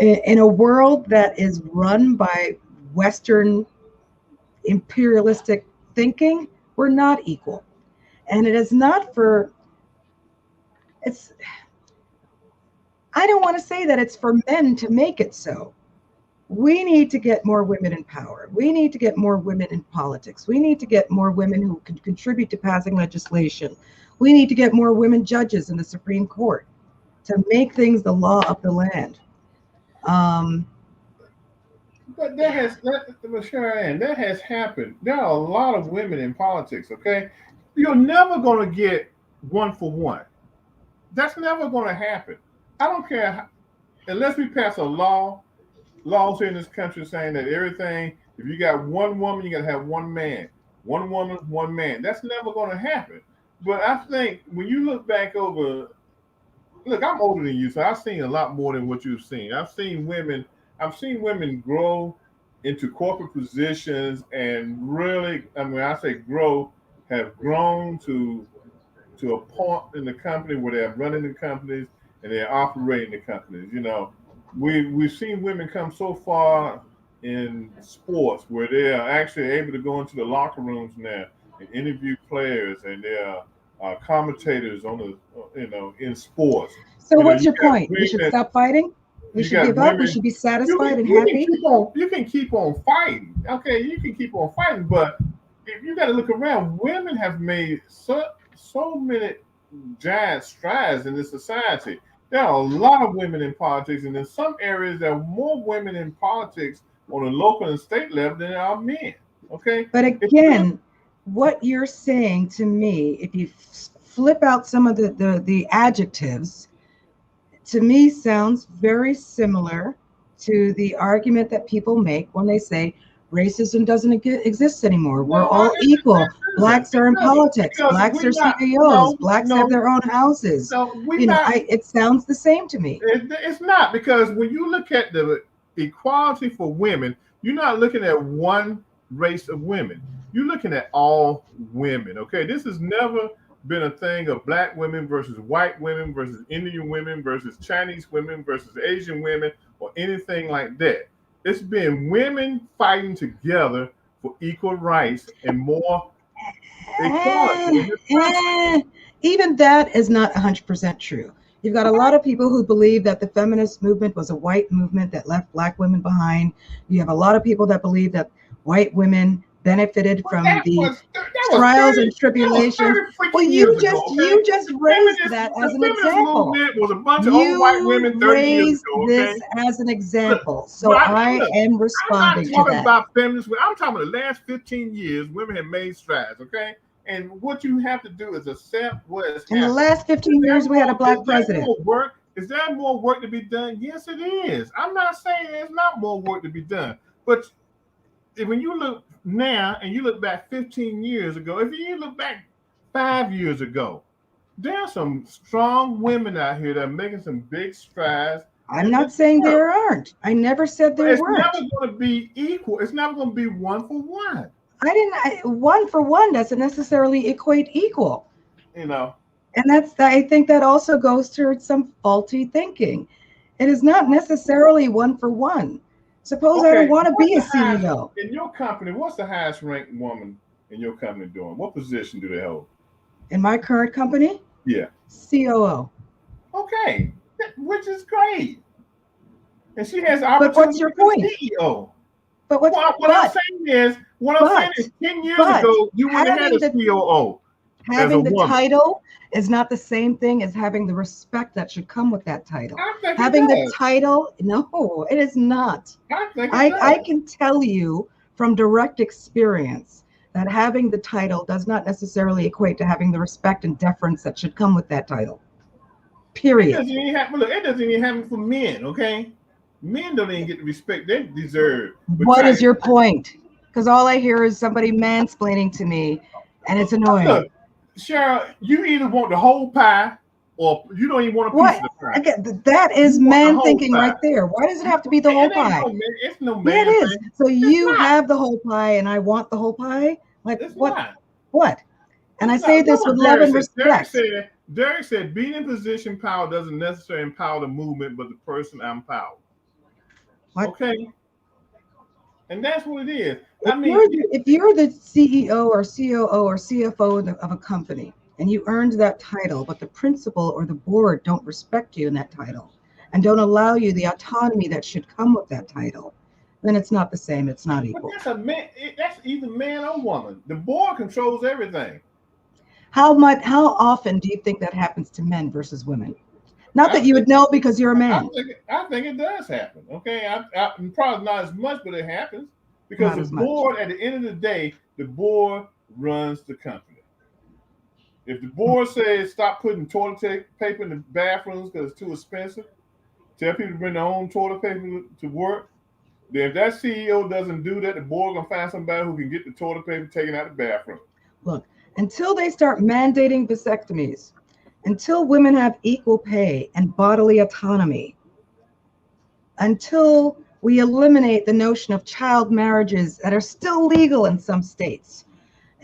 In a world that is run by Western imperialistic thinking, we're not equal. And it is not for, it's, I don't want to say that it's for men to make it so. We need to get more women in power. We need to get more women in politics. We need to get more women who can contribute to passing legislation. We need to get more women judges in the Supreme Court to make things the law of the land. But that has happened. There are a lot of women in politics. Okay, you're never going to get one for one. That's never going to happen. I don't care unless we pass a laws here in this country saying that everything, if you got one woman, you got to have one man. One woman, one man. That's never going to happen. But I think when you look back over, look, I'm older than you, so I've seen a lot more than what you've seen. I've seen women grow into corporate positions and really, I mean, I say grow, have grown to a point in the company where they're running the companies and they're operating the companies. We've seen women come so far in sports where they are actually able to go into the locker rooms now and interview players, and they're commentators on in sports. So what's You your got point? We should women. stop fighting? We You should got give up? We women. should be You satisfied can and you can happy? keep on fighting. Okay, you can keep on fighting, but if you got to look around, women have made so many giant strides in this society. There are a lot of women in politics, and in some areas, there are more women in politics on a local and state level than there are men. Okay, But if you look, again, what you're saying to me, if you flip out some of the adjectives, to me sounds very similar to the argument that people make when they say racism doesn't exist anymore. We're no, all equal. it doesn't. Blacks are in politics. Because Blacks we're are not. CEOs. No, Blacks have no, their own houses. no. We're not. It sounds the same to me. It's not, because when you look at the equality for women, you're not looking at one race of women. You're looking at all women. Okay, this has never been a thing of black women versus white women versus Indian women versus Chinese women versus Asian women or anything like that. It's been women fighting together for equal rights and more equality in Eh, this country. Even that is not 100% true. You've got a lot of people who believe that the feminist movement was a white movement that left black women behind. You have a lot of people that believe that white women benefited But from the that was trials 30 and tribulations. Well, freaking years ago. Okay, you just raised that as the an feminist example. movement was a bunch of old white You women 30 years raised ago. Okay, this as an look, example. but So I look, am I'm not responding to talking that. about feminists. I'm talking about the last 15 years. Women have made strides. Okay, and what you have to do is accept what has In the happened. last 15 years, we had a Is black there president. more work? Is there more work to be done? Yes, it is. I'm not saying there's not more work to be done, but when you look now and you look back 15 years ago, if you look back 5 years ago, there are some strong women out here that are making some big strides I'm in this not saying world. there aren't. I never said But there it's never weren't. going to be equal. It's never going to be one for one. One for one doesn't necessarily equate equal. You know. And I think that also goes towards some faulty thinking. It is not necessarily one for one. Suppose I don't Okay, want to what's be a the highest CEO. in your company? What's the highest ranked woman in your company doing? What position do they hold? In my current company, Yeah. COO. Okay, which is great, and she has the But what's opportunity your to be point? CEO. But what's Well, what I'm saying but is, 10 years but ago, you wouldn't have had having a the COO as a having the woman. title is not the same thing as having the respect that should come with that title. I think it Having the does. title, no, it is not. I think it I does. can tell you from direct experience that having the title does not necessarily equate to having the respect and deference that should come with that title. It Period. doesn't even happen. Look, it doesn't even happen for men. Okay, men don't even get the respect they deserve. We're What trying is your point? Because all I hear is somebody mansplaining to me, and it's annoying. look, Cheryl. You either want the whole pie, or you don't even want a piece What? of the pie. Again, that is You want the man whole thinking pie. right there. Why does it have to be the whole It ain't pie? no man. It's no Yeah, it man is. thing. So It's you not. have the whole pie, and I want the whole pie. Like It's what? not. What? And I It's not. say Look this what with love Derek and said. respect. Derek said, being in position power doesn't necessarily empower the movement, but the person empowered. What? Okay, and that's what it is. If I mean, you're the CEO or COO or CFO of a company and you earned that title, but the principal or the board don't respect you in that title and don't allow you the autonomy that should come with that title, then it's not the same. It's not but equal. that's a man. That's either man or woman. The board controls everything. How often do you think that happens to men versus women? Not that I you think. would know because you're a man. I think it does happen. Okay, probably not as much, but it happens because Not the as much. board, at the end of the day, the board runs the company. If the board says stop putting toilet paper in the bathrooms because it's too expensive, tell people to bring their own toilet paper to work. Then if that CEO doesn't do that, the board gonna find somebody who can get the toilet paper taken out of the bathroom. Look, until they start mandating vasectomies, until women have equal pay and bodily autonomy, until we eliminate the notion of child marriages that are still legal in some states,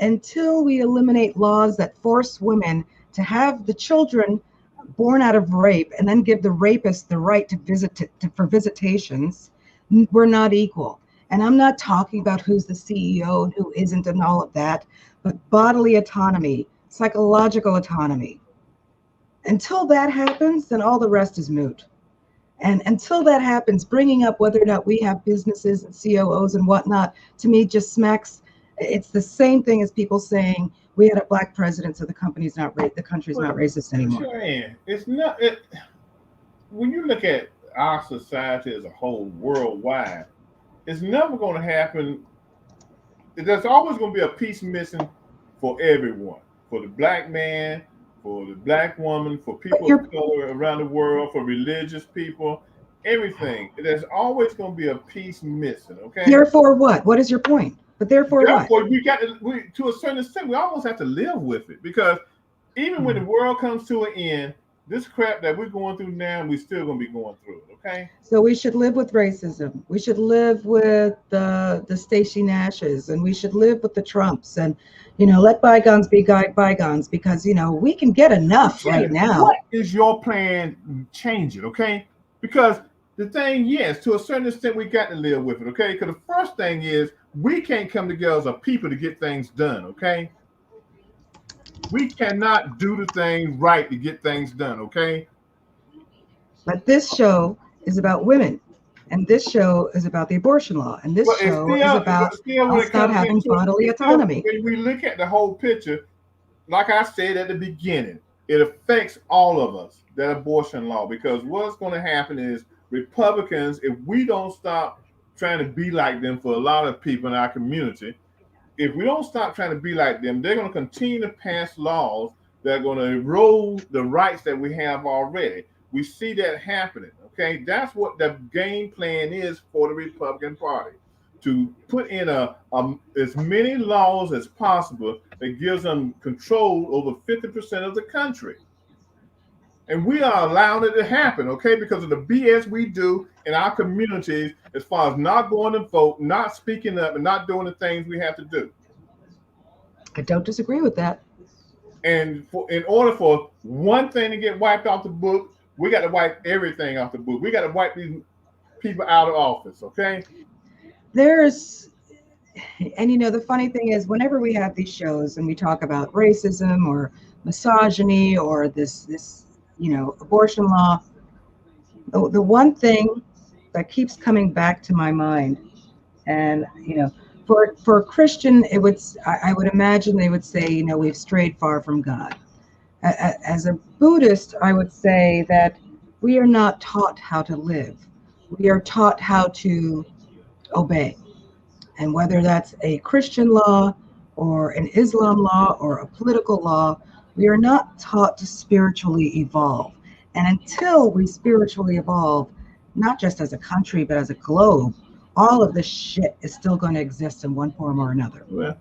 until we eliminate laws that force women to have the children born out of rape and then give the rapist the right for visitations, we're not equal. And I'm not talking about who's the CEO and who isn't and all of that, but bodily autonomy, psychological autonomy. Until that happens, then all the rest is moot. And until that happens, bringing up whether or not we have businesses and COOs and whatnot, to me, just smacks. It's the same thing as people saying we had a black president, so the country's not racist anymore. Sure, it's not. When you look at our society as a whole, worldwide, it's never going to happen. There's always going to be a piece missing for everyone, for the black man, for the black woman, for people of color around the world, for religious people, everything. There's always going to be a piece missing. Okay. Therefore, what? What is your point? But therefore, what? We got to a certain extent, we almost have to live with it because even when the world comes to an end, this crap that we're going through now, we're still going to be going through it. Okay. So we should live with racism. We should live with the Stacey Nashes, and we should live with the Trumps, and let bygones be bygones, because we can get enough right now. What is your plan? Change it, okay? Because the thing, yes, to a certain extent, we got to live with it, okay? Because the first thing is we can't come together as a people to get things done, okay? We cannot do the things right to get things done, okay? But this show is about women, and this show is about the abortion law, and this show is about us not having bodily autonomy. When we look at the whole picture, like I said at the beginning, it affects all of us, that abortion law, because what's going to happen is Republicans, if we don't stop trying to be like them for a lot of people in our community, if we don't stop trying to be like them, they're going to continue to pass laws that are going to erode the rights that we have already. We see that happening, okay? That's what the game plan is for the Republican Party, to put in as many laws as possible that gives them control over 50% of the country. And we are allowing it to happen, okay, because of the BS we do in our communities as far as not going to vote, not speaking up, and not doing the things we have to do. I don't disagree with that. And in order for one thing to get wiped off the book, we got to wipe everything off the book. We got to wipe these people out of office, okay? And the funny thing is, whenever we have these shows and we talk about racism or misogyny or this abortion law, the one thing that keeps coming back to my mind, and for a Christian, I would imagine they would say, we've strayed far from God. As a Buddhist, I would say that we are not taught how to live. We are taught how to obey. And whether that's a Christian law or an Islam law or a political law. We are not taught to spiritually evolve. And until we spiritually evolve, not just as a country, but as a globe, all of this shit is still going to exist in one form or another. Well,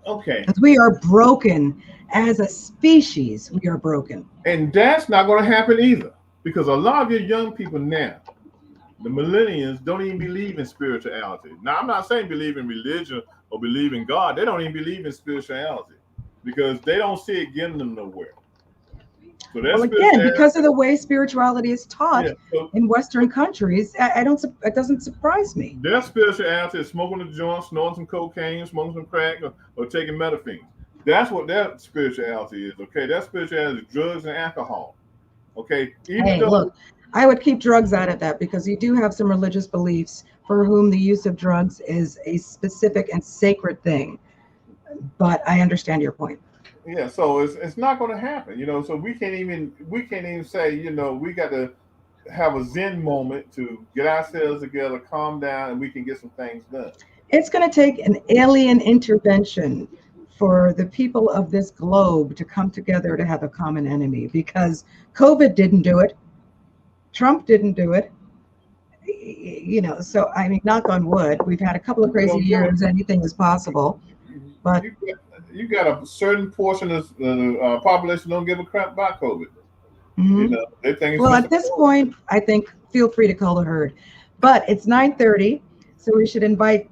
okay. Because we are broken as a species. We are broken. And that's not going to happen either, because a lot of your young people now, the millennials, don't even believe in spirituality. Now, I'm not saying believe in religion or believe in God. They don't even believe in spirituality because they don't see it getting them nowhere. So that's well, again, because of the way spirituality is taught in Western countries, it doesn't surprise me. Their spirituality is smoking a joint, snorting some cocaine, smoking some crack, or taking methamphetamine. That's what their spirituality is, okay? Their spirituality is drugs and alcohol, okay? Look, I would keep drugs out of that because you do have some religious beliefs for whom the use of drugs is a specific and sacred thing. But I understand your point. Yeah, so it's not going to happen, so we can't even say, we got to have a Zen moment to get ourselves together, calm down, and we can get some things done. It's going to take an alien intervention for the people of this globe to come together to have a common enemy, because COVID didn't do it. Trump didn't do it. So I mean, knock on wood, we've had a couple of crazy years. Anything is possible. But you got a certain portion of the population don't give a crap about COVID. Mm-hmm. They think well, at this point, I think feel free to call the herd. But it's 9:30, so we should invite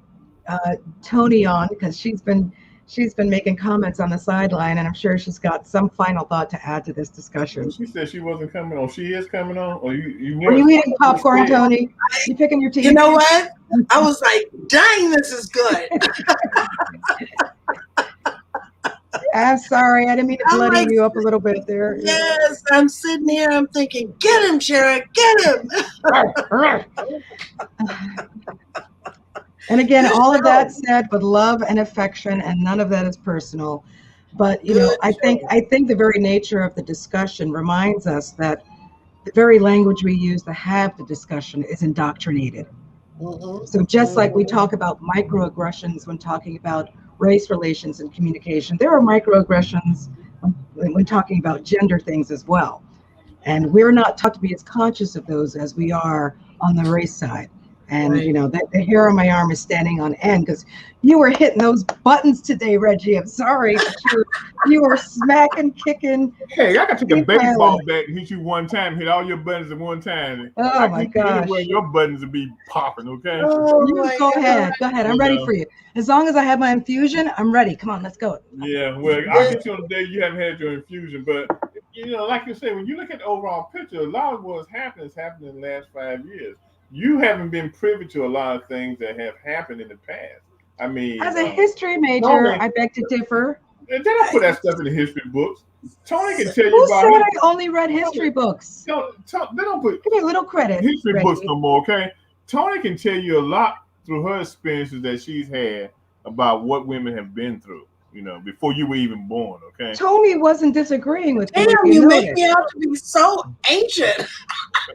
Tony on, because she's been making comments on the sideline, and I'm sure she's got some final thought to add to this discussion. She said she wasn't coming on. She is coming on. Or you Are you eating popcorn, Tony? You picking your teeth? You know what? I was like, dang, this is good. I'm sorry, I didn't mean to bloody you up a little bit there. Yes, I'm sitting here, I'm thinking, get him, Jared, get him. And again, all of that said with love and affection, and none of that is personal. But I think the very nature of the discussion reminds us that the very language we use to have the discussion is indoctrinated. Mm-hmm. So just like we talk about microaggressions when talking about race relations and communication, there are microaggressions when talking about gender things as well. And we're not taught to be as conscious of those as we are on the race side. And right. The hair on my arm is standing on end because you were hitting those buttons today, Reggie. I'm sorry, but you were smacking, kicking. Hey, I got to take a baseball bat and hit you one time, hit all your buttons at one time. Oh my gosh! Anywhere your buttons will be popping, okay? Oh, go ahead. I'm ready for you. As long as I have my infusion, I'm ready. Come on, let's go. Yeah, well, I'll get you on the day you haven't had your infusion, but like you say, when you look at the overall picture, a lot of what's happened has happened in the last 5 years. You haven't been privy to a lot of things that have happened in the past. I mean, as a history major, I beg to differ. They don't put that stuff in the history books. Tony can tell you Who about said I only read history books? They don't put give me a little credit. History books no more, okay? Tony can tell you a lot through her experiences that she's had about what women have been through, before you were even born, okay? Tony wasn't disagreeing with you. Damn, you make me out to be so ancient.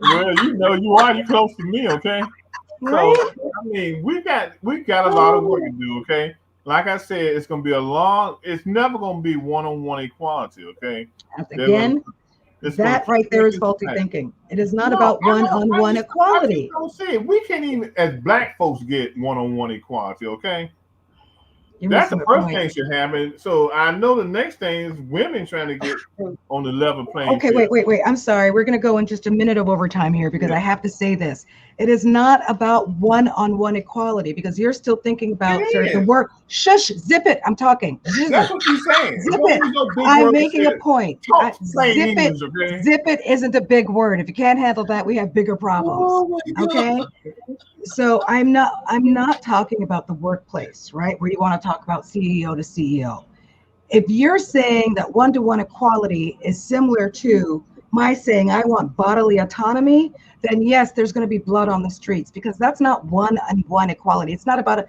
Well, you are. You're close to me, okay? Right? So, I mean, we got a lot of work to do, okay? Like I said, it's going to be it's never going to be one-on-one equality, okay? Again, that right there is faulty thinking. It is not about one-on-one equality. I'm saying we can't even, as Black folks, get one-on-one equality, okay? That's the first thing should happen. So I know the next thing is women trying to get on the level playing field. Okay, wait. I'm sorry. We're going to go in just a minute of overtime here because I have to say this. It is not about one-on-one equality because you're still thinking about the word. Shush, zip it. I'm talking. That's what you're saying. Zip it. I'm making a point. Zip it isn't a big word. If you can't handle that, we have bigger problems. Okay. So I'm not talking about the workplace, right? Where you want to talk about CEO to CEO. If you're saying that one-to-one equality is similar to my saying I want bodily autonomy, then yes, there's going to be blood on the streets because that's not one-on-one equality. It's not about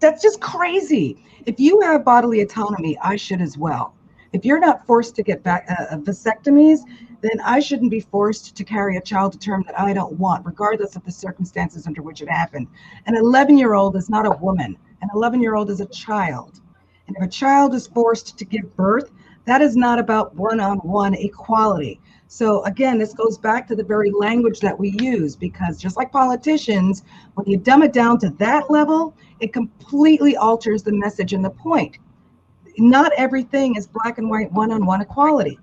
that's just crazy. If you have bodily autonomy, I should as well. If you're not forced to get back vasectomies, then I shouldn't be forced to carry a child to term that I don't want, regardless of the circumstances under which it happened. An 11-year-old is not a woman. An 11-year-old is a child. And if a child is forced to give birth, that is not about one-on-one equality. So again, this goes back to the very language that we use, because just like politicians, when you dumb it down to that level, it completely alters the message and the point. Not everything is black and white one-on-one equality,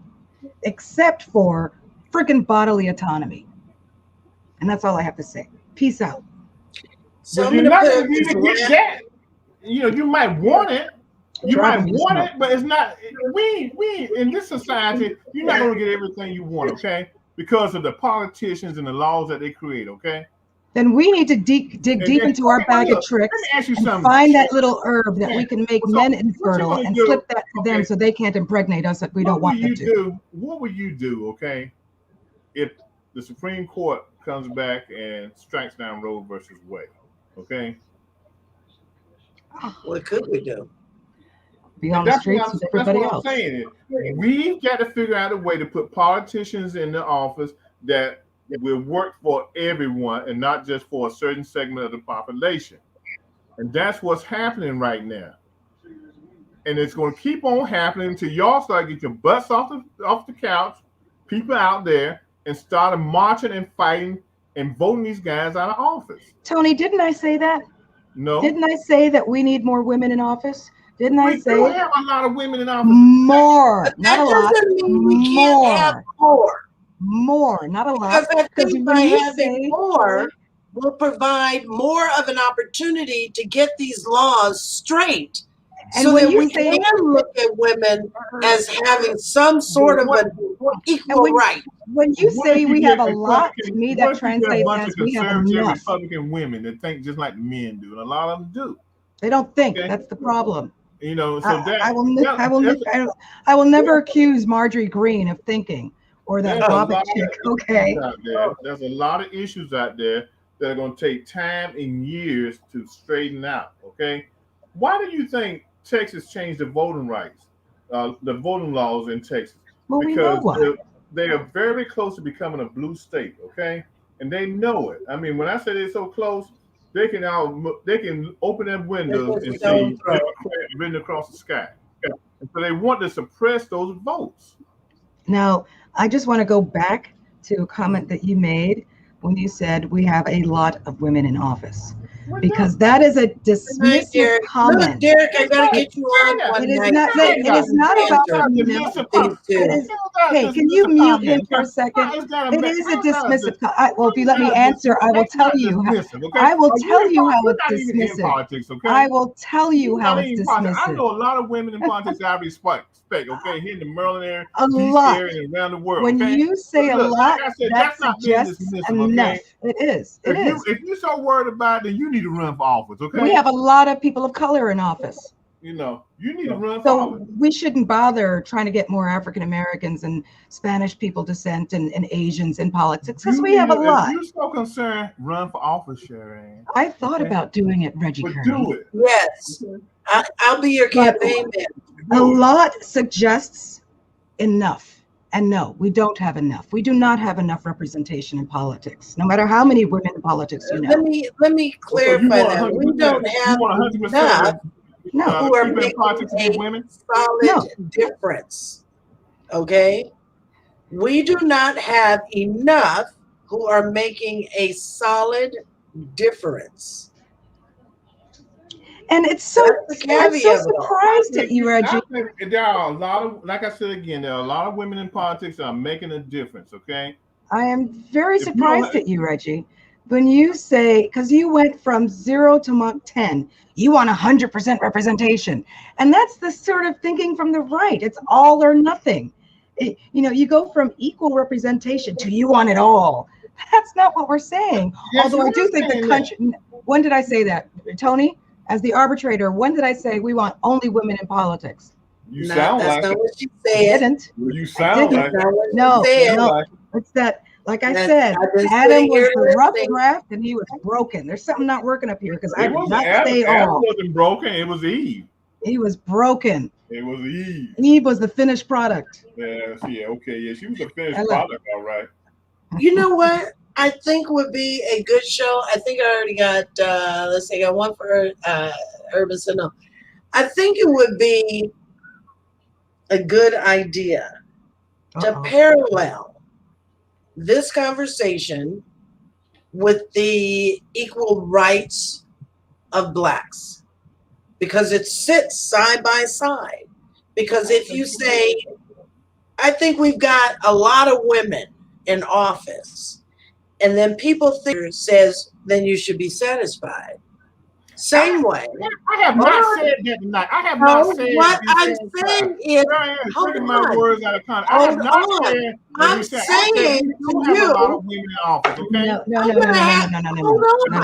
except for freaking bodily autonomy. And that's all I have to say. Peace out. So But I'm you're going not to going to get that. You know, you might want it. You might want it, but it's not. We in this society, you're not going to get everything you want, okay? Because of the politicians and the laws that they create, okay? Then we need to dig deep into our bag of tricks and find that little herb that we can make men infertile and slip that to them so they can't impregnate us if we don't want them to. What would you do, okay, if the Supreme Court comes back and strikes down Roe versus Wade, okay? What could we do? Be on the streets with everybody else. That's what I'm saying. We've got to figure out a way to put politicians in the office that will work for everyone and not just for a certain segment of the population. And that's what's happening right now. And it's going to keep on happening until y'all start getting your butts off the couch, people out there, and start marching and fighting and voting these guys out of office. Tony, didn't I say that? No. Didn't I say that we need more women in office? Didn't I say? We have a lot of women in office. More, not a lot. We can't have more. More, not a lot. Because I think by having more will provide more of an opportunity to get these laws straight, so that we can look at women as having some sort of an equal right. When you say we have a lot, to me that translates as we have enough. Republican women that think just like men do, and a lot of them do. They don't think. Okay? That's the problem. You know, so I will never accuse Marjorie Greene of thinking, or that Bobbitt chick. Okay. There's a lot of issues out there that are going to take time and years to straighten out. Okay. Why do you think Texas changed the voting rights, the voting laws in Texas? Well, because they are very close to becoming a blue state. Okay, and they know it. I mean, when I say they're so close, they can open their windows and see written across the sky. And so they want to suppress those votes. Now, I just want to go back to a comment that you made when you said we have a lot of women in office, because that is a dismissive comment. Look, Derek, I gotta get you on. It is not about Hey, can you mute him for a second? It is a dismissive. Well, if you let me answer, I will tell you. I will tell you how it's dismissive. I will tell you how it's dismissive. I know a lot of women in politics that I respect. Okay, here in the Maryland area, a lot, and around the world. When you say a lot, that suggests enough. It is. If you're so worried about it, then you need to run for office. Okay. We have a lot of people of color in office. You know, you need to run for office. So we shouldn't bother trying to get more African Americans and Spanish people descent and Asians in politics, because we have a lot. If you're so concerned, run for office, Sharon. I thought about doing it, Reggie Kearney. Do it. Yes, I'll be your campaign man. A lot suggests enough. And no, we don't have enough. We do not have enough representation in politics, no matter how many women in politics you know. Let me clarify that. We don't have enough who are making a solid difference. Okay? We do not have enough who are making a solid difference. And I'm so surprised at you, Reggie. There are a lot of, like I said again, there are a lot of women in politics that are making a difference, okay? I am very surprised at you, Reggie. When you say, because you went from 0 to Mach 10, you want 100% representation. And that's the sort of thinking from the right. It's all or nothing. You go from equal representation to you want it all. That's not what we're saying. Yes, although I do think the country, when did I say that? Tony? As the arbitrator, when did I say we want only women in politics? You sound like that's not what you said. Didn't. You sound like it. No. It's that, like I said, Adam was the rough draft and he was broken. There's something not working up here because I did not say all. Adam wasn't broken. It was Eve. He was broken. It was Eve. Eve was the finished product. Yeah. Okay. Yeah. She was a finished product. All right. You know what? I think would be a good show. I think I already got, I got one for Urban said no. I think it would be a good idea to parallel this conversation with the equal rights of blacks, because it sits side by side. Because if you say, I think we've got a lot of women in office, and then people think says, then you should be satisfied. Same way. I have not said that tonight. I have not said what I'm saying is, hold on. My words out of context. I have not said I'm saying to you, have a lot of women in office. Okay. No.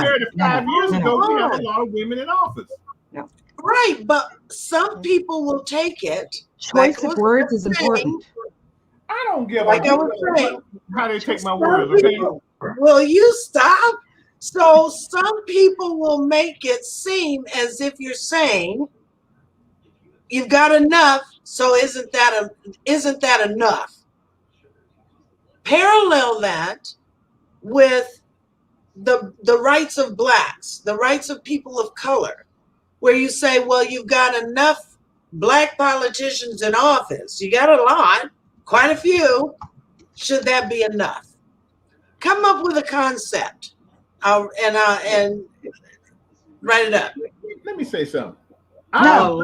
35 years ago, we had a lot of women in office. No. Right, but some people will take it. Choice of words is important. I don't give like I was saying, how they take my words. Okay. Will you stop? So some people will make it seem as if you're saying you've got enough. So isn't that enough? Parallel that with the rights of blacks, the rights of people of color, where you say, well, you've got enough black politicians in office. You got a lot, quite a few. Should that be enough? Come up with a concept. And write it up. Let me say something. I'm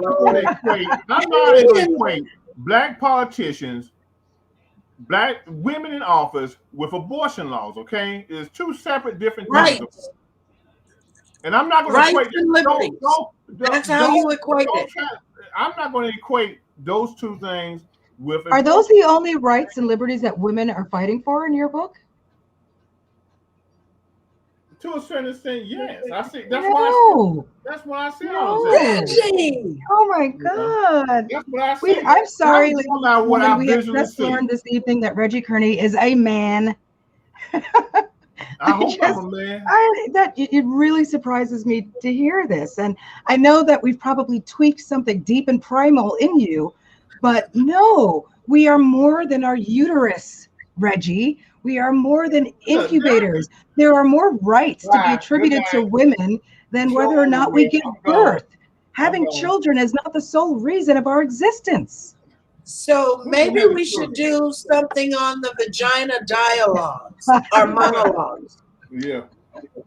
not going to equate black politicians, black women in office with abortion laws. Okay, it's two separate, different things. Right. And I'm not going to equate. That's how you equate it. I'm not going to equate those two things with. Are those the only rights and liberties that women are fighting for in your book? To a certain extent, yes. I see. That's why I said. Reggie! Oh my God! That's what I said. I'm sorry. We have just learned this evening that Reggie Kearney is a man. I hope I'm a man. It really surprises me to hear this, and I know that we've probably tweaked something deep and primal in you, but no, we are more than our uterus, Reggie. We are more than incubators. There are more rights to be attributed to women than whether or not we give birth. Having children is not the sole reason of our existence. So maybe we should do something on the vagina dialogues or monologues. Yeah.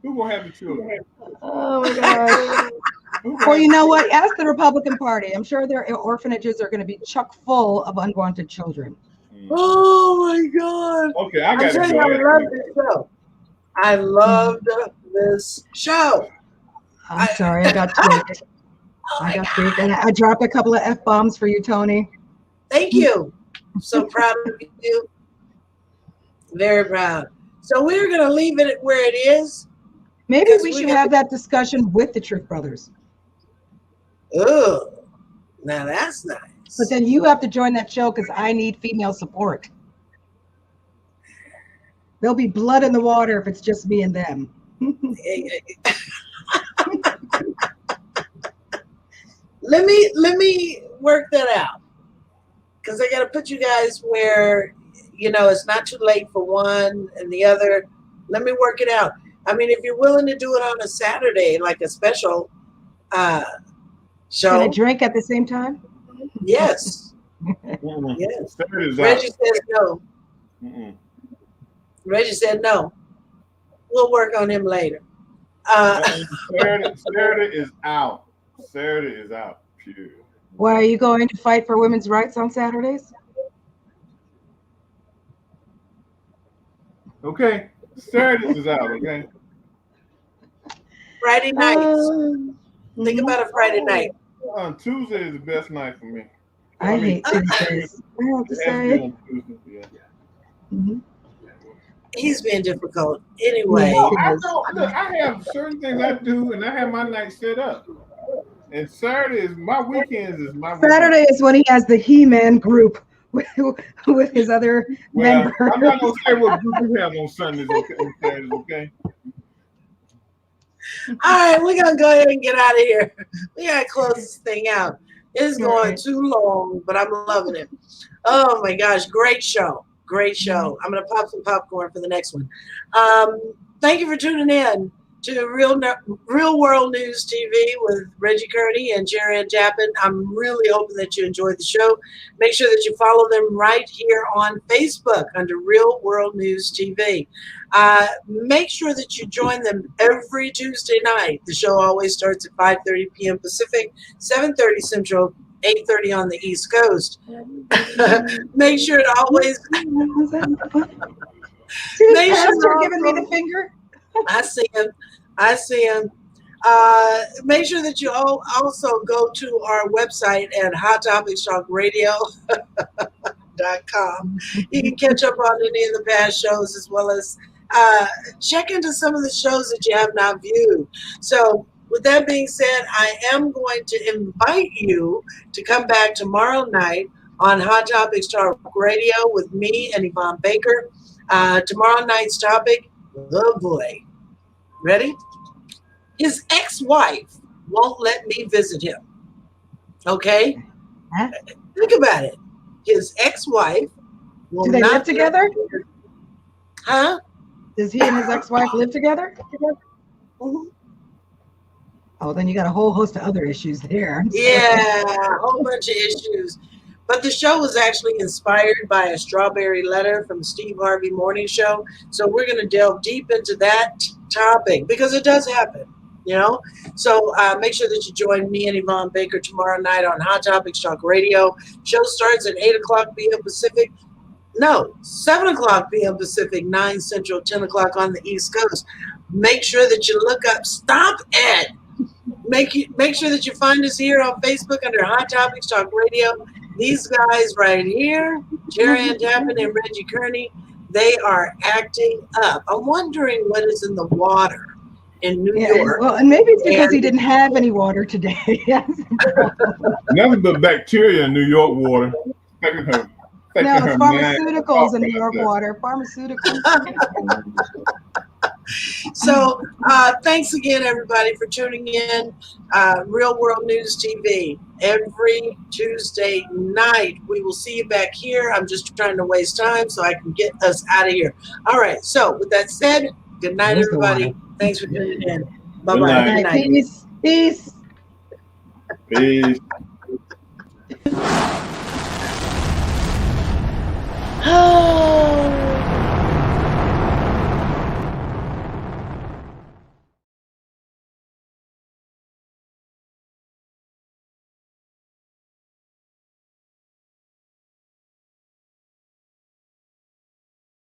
Who will have the children? Oh my gosh. Well, you know what? Ask the Republican Party. I'm sure their orphanages are going to be chock full of unwanted children. Oh my God. Okay, I got to go. I love this show. I loved this show. I'm sorry, I got tweaked. I got tweaked. And I dropped a couple of F-bombs for you, Tony. Thank you. I'm so proud of you. Very proud. So we're going to leave it where it is. Maybe we should have that discussion with the Truth Brothers. Oh, now that's nice. But then you have to join that show because I need female support. There'll be blood in the water if it's just me and them. Let me work that out, because I got to put you guys where, it's not too late for one and the other. Let me work it out. I mean, if you're willing to do it on a Saturday, like a special show. Can I drink at the same time? Yes. Yes. Reggie says no. Reggie said no. We'll work on him later. Saturday is out. Saturday is out. Phew. Why, are you going to fight for women's rights on Saturdays? Okay. Saturday is out, okay? Friday nights. Think about a Friday night. Tuesday is the best night for me. I hate Tuesdays. I have to say. He's being difficult. Anyway. No, I have certain things I do, and I have my night set up. And Saturday is my weekends. Saturday is when he has the He-Man group with his other members. I'm not going to say what group we have on Sundays, okay? All right, we're going to go ahead and get out of here. We got to close this thing out. It's going too long, but I'm loving it. Oh, my gosh. Great show. Great show. I'm going to pop some popcorn for the next one. Thank you for tuning in. to Real World News TV with Reggie Kearney and Jerry and Tappan. I'm really hoping that you enjoyed the show. Make sure that you follow them right here on Facebook under Real World News TV. Make sure that you join them every Tuesday night. The show always starts at 5:30 p.m. Pacific, 7:30 Central, 8:30 on the East Coast. Make sure to always... See this pastor giving me the finger? I see him. Make sure that you also go to our website at hottopicstalkradio.com. You can catch up on any of the past shows, as well as check into some of the shows that you have not viewed. So with that being said, I am going to invite you to come back tomorrow night on Hot Topics Talk Radio with me and Yvonne Baker. Tomorrow night's topic, oh boy. Ready? His ex-wife won't let me visit him. Okay? Huh? Think about it. His ex-wife will Do they not live together? Huh? Does he and his ex-wife live together? Mm-hmm. Oh, then you got a whole host of other issues there. Yeah, a whole bunch of issues. But the show was actually inspired by a strawberry letter from Steve Harvey Morning Show. So we're going to delve deep into that topic because it does happen, you know. So make sure that you join me and Yvonne Baker tomorrow night on Hot Topics Talk Radio. Show starts at 8 o'clock p.m. Pacific. No, 7 o'clock p.m. Pacific, 9 Central, 10 o'clock on the East Coast. Make sure that you look up. Stop it. Make sure that you find us here on Facebook under Hot Topics Talk Radio. These guys right here, Jerry and Tappan and Reggie Kearney, they are acting up. I'm wondering what is in the water in New York. Well, and maybe it's because he didn't have any water today. Nothing but bacteria in New York water. No, it's pharmaceuticals in New York water. Pharmaceuticals. So thanks again, everybody, for tuning in. Real World News TV every Tuesday night. We will see you back here. I'm just trying to waste time so I can get us out of here. All right. So with that said, good night, everybody. Thanks for tuning in. Bye-bye. Good night. Peace. Peace. Peace.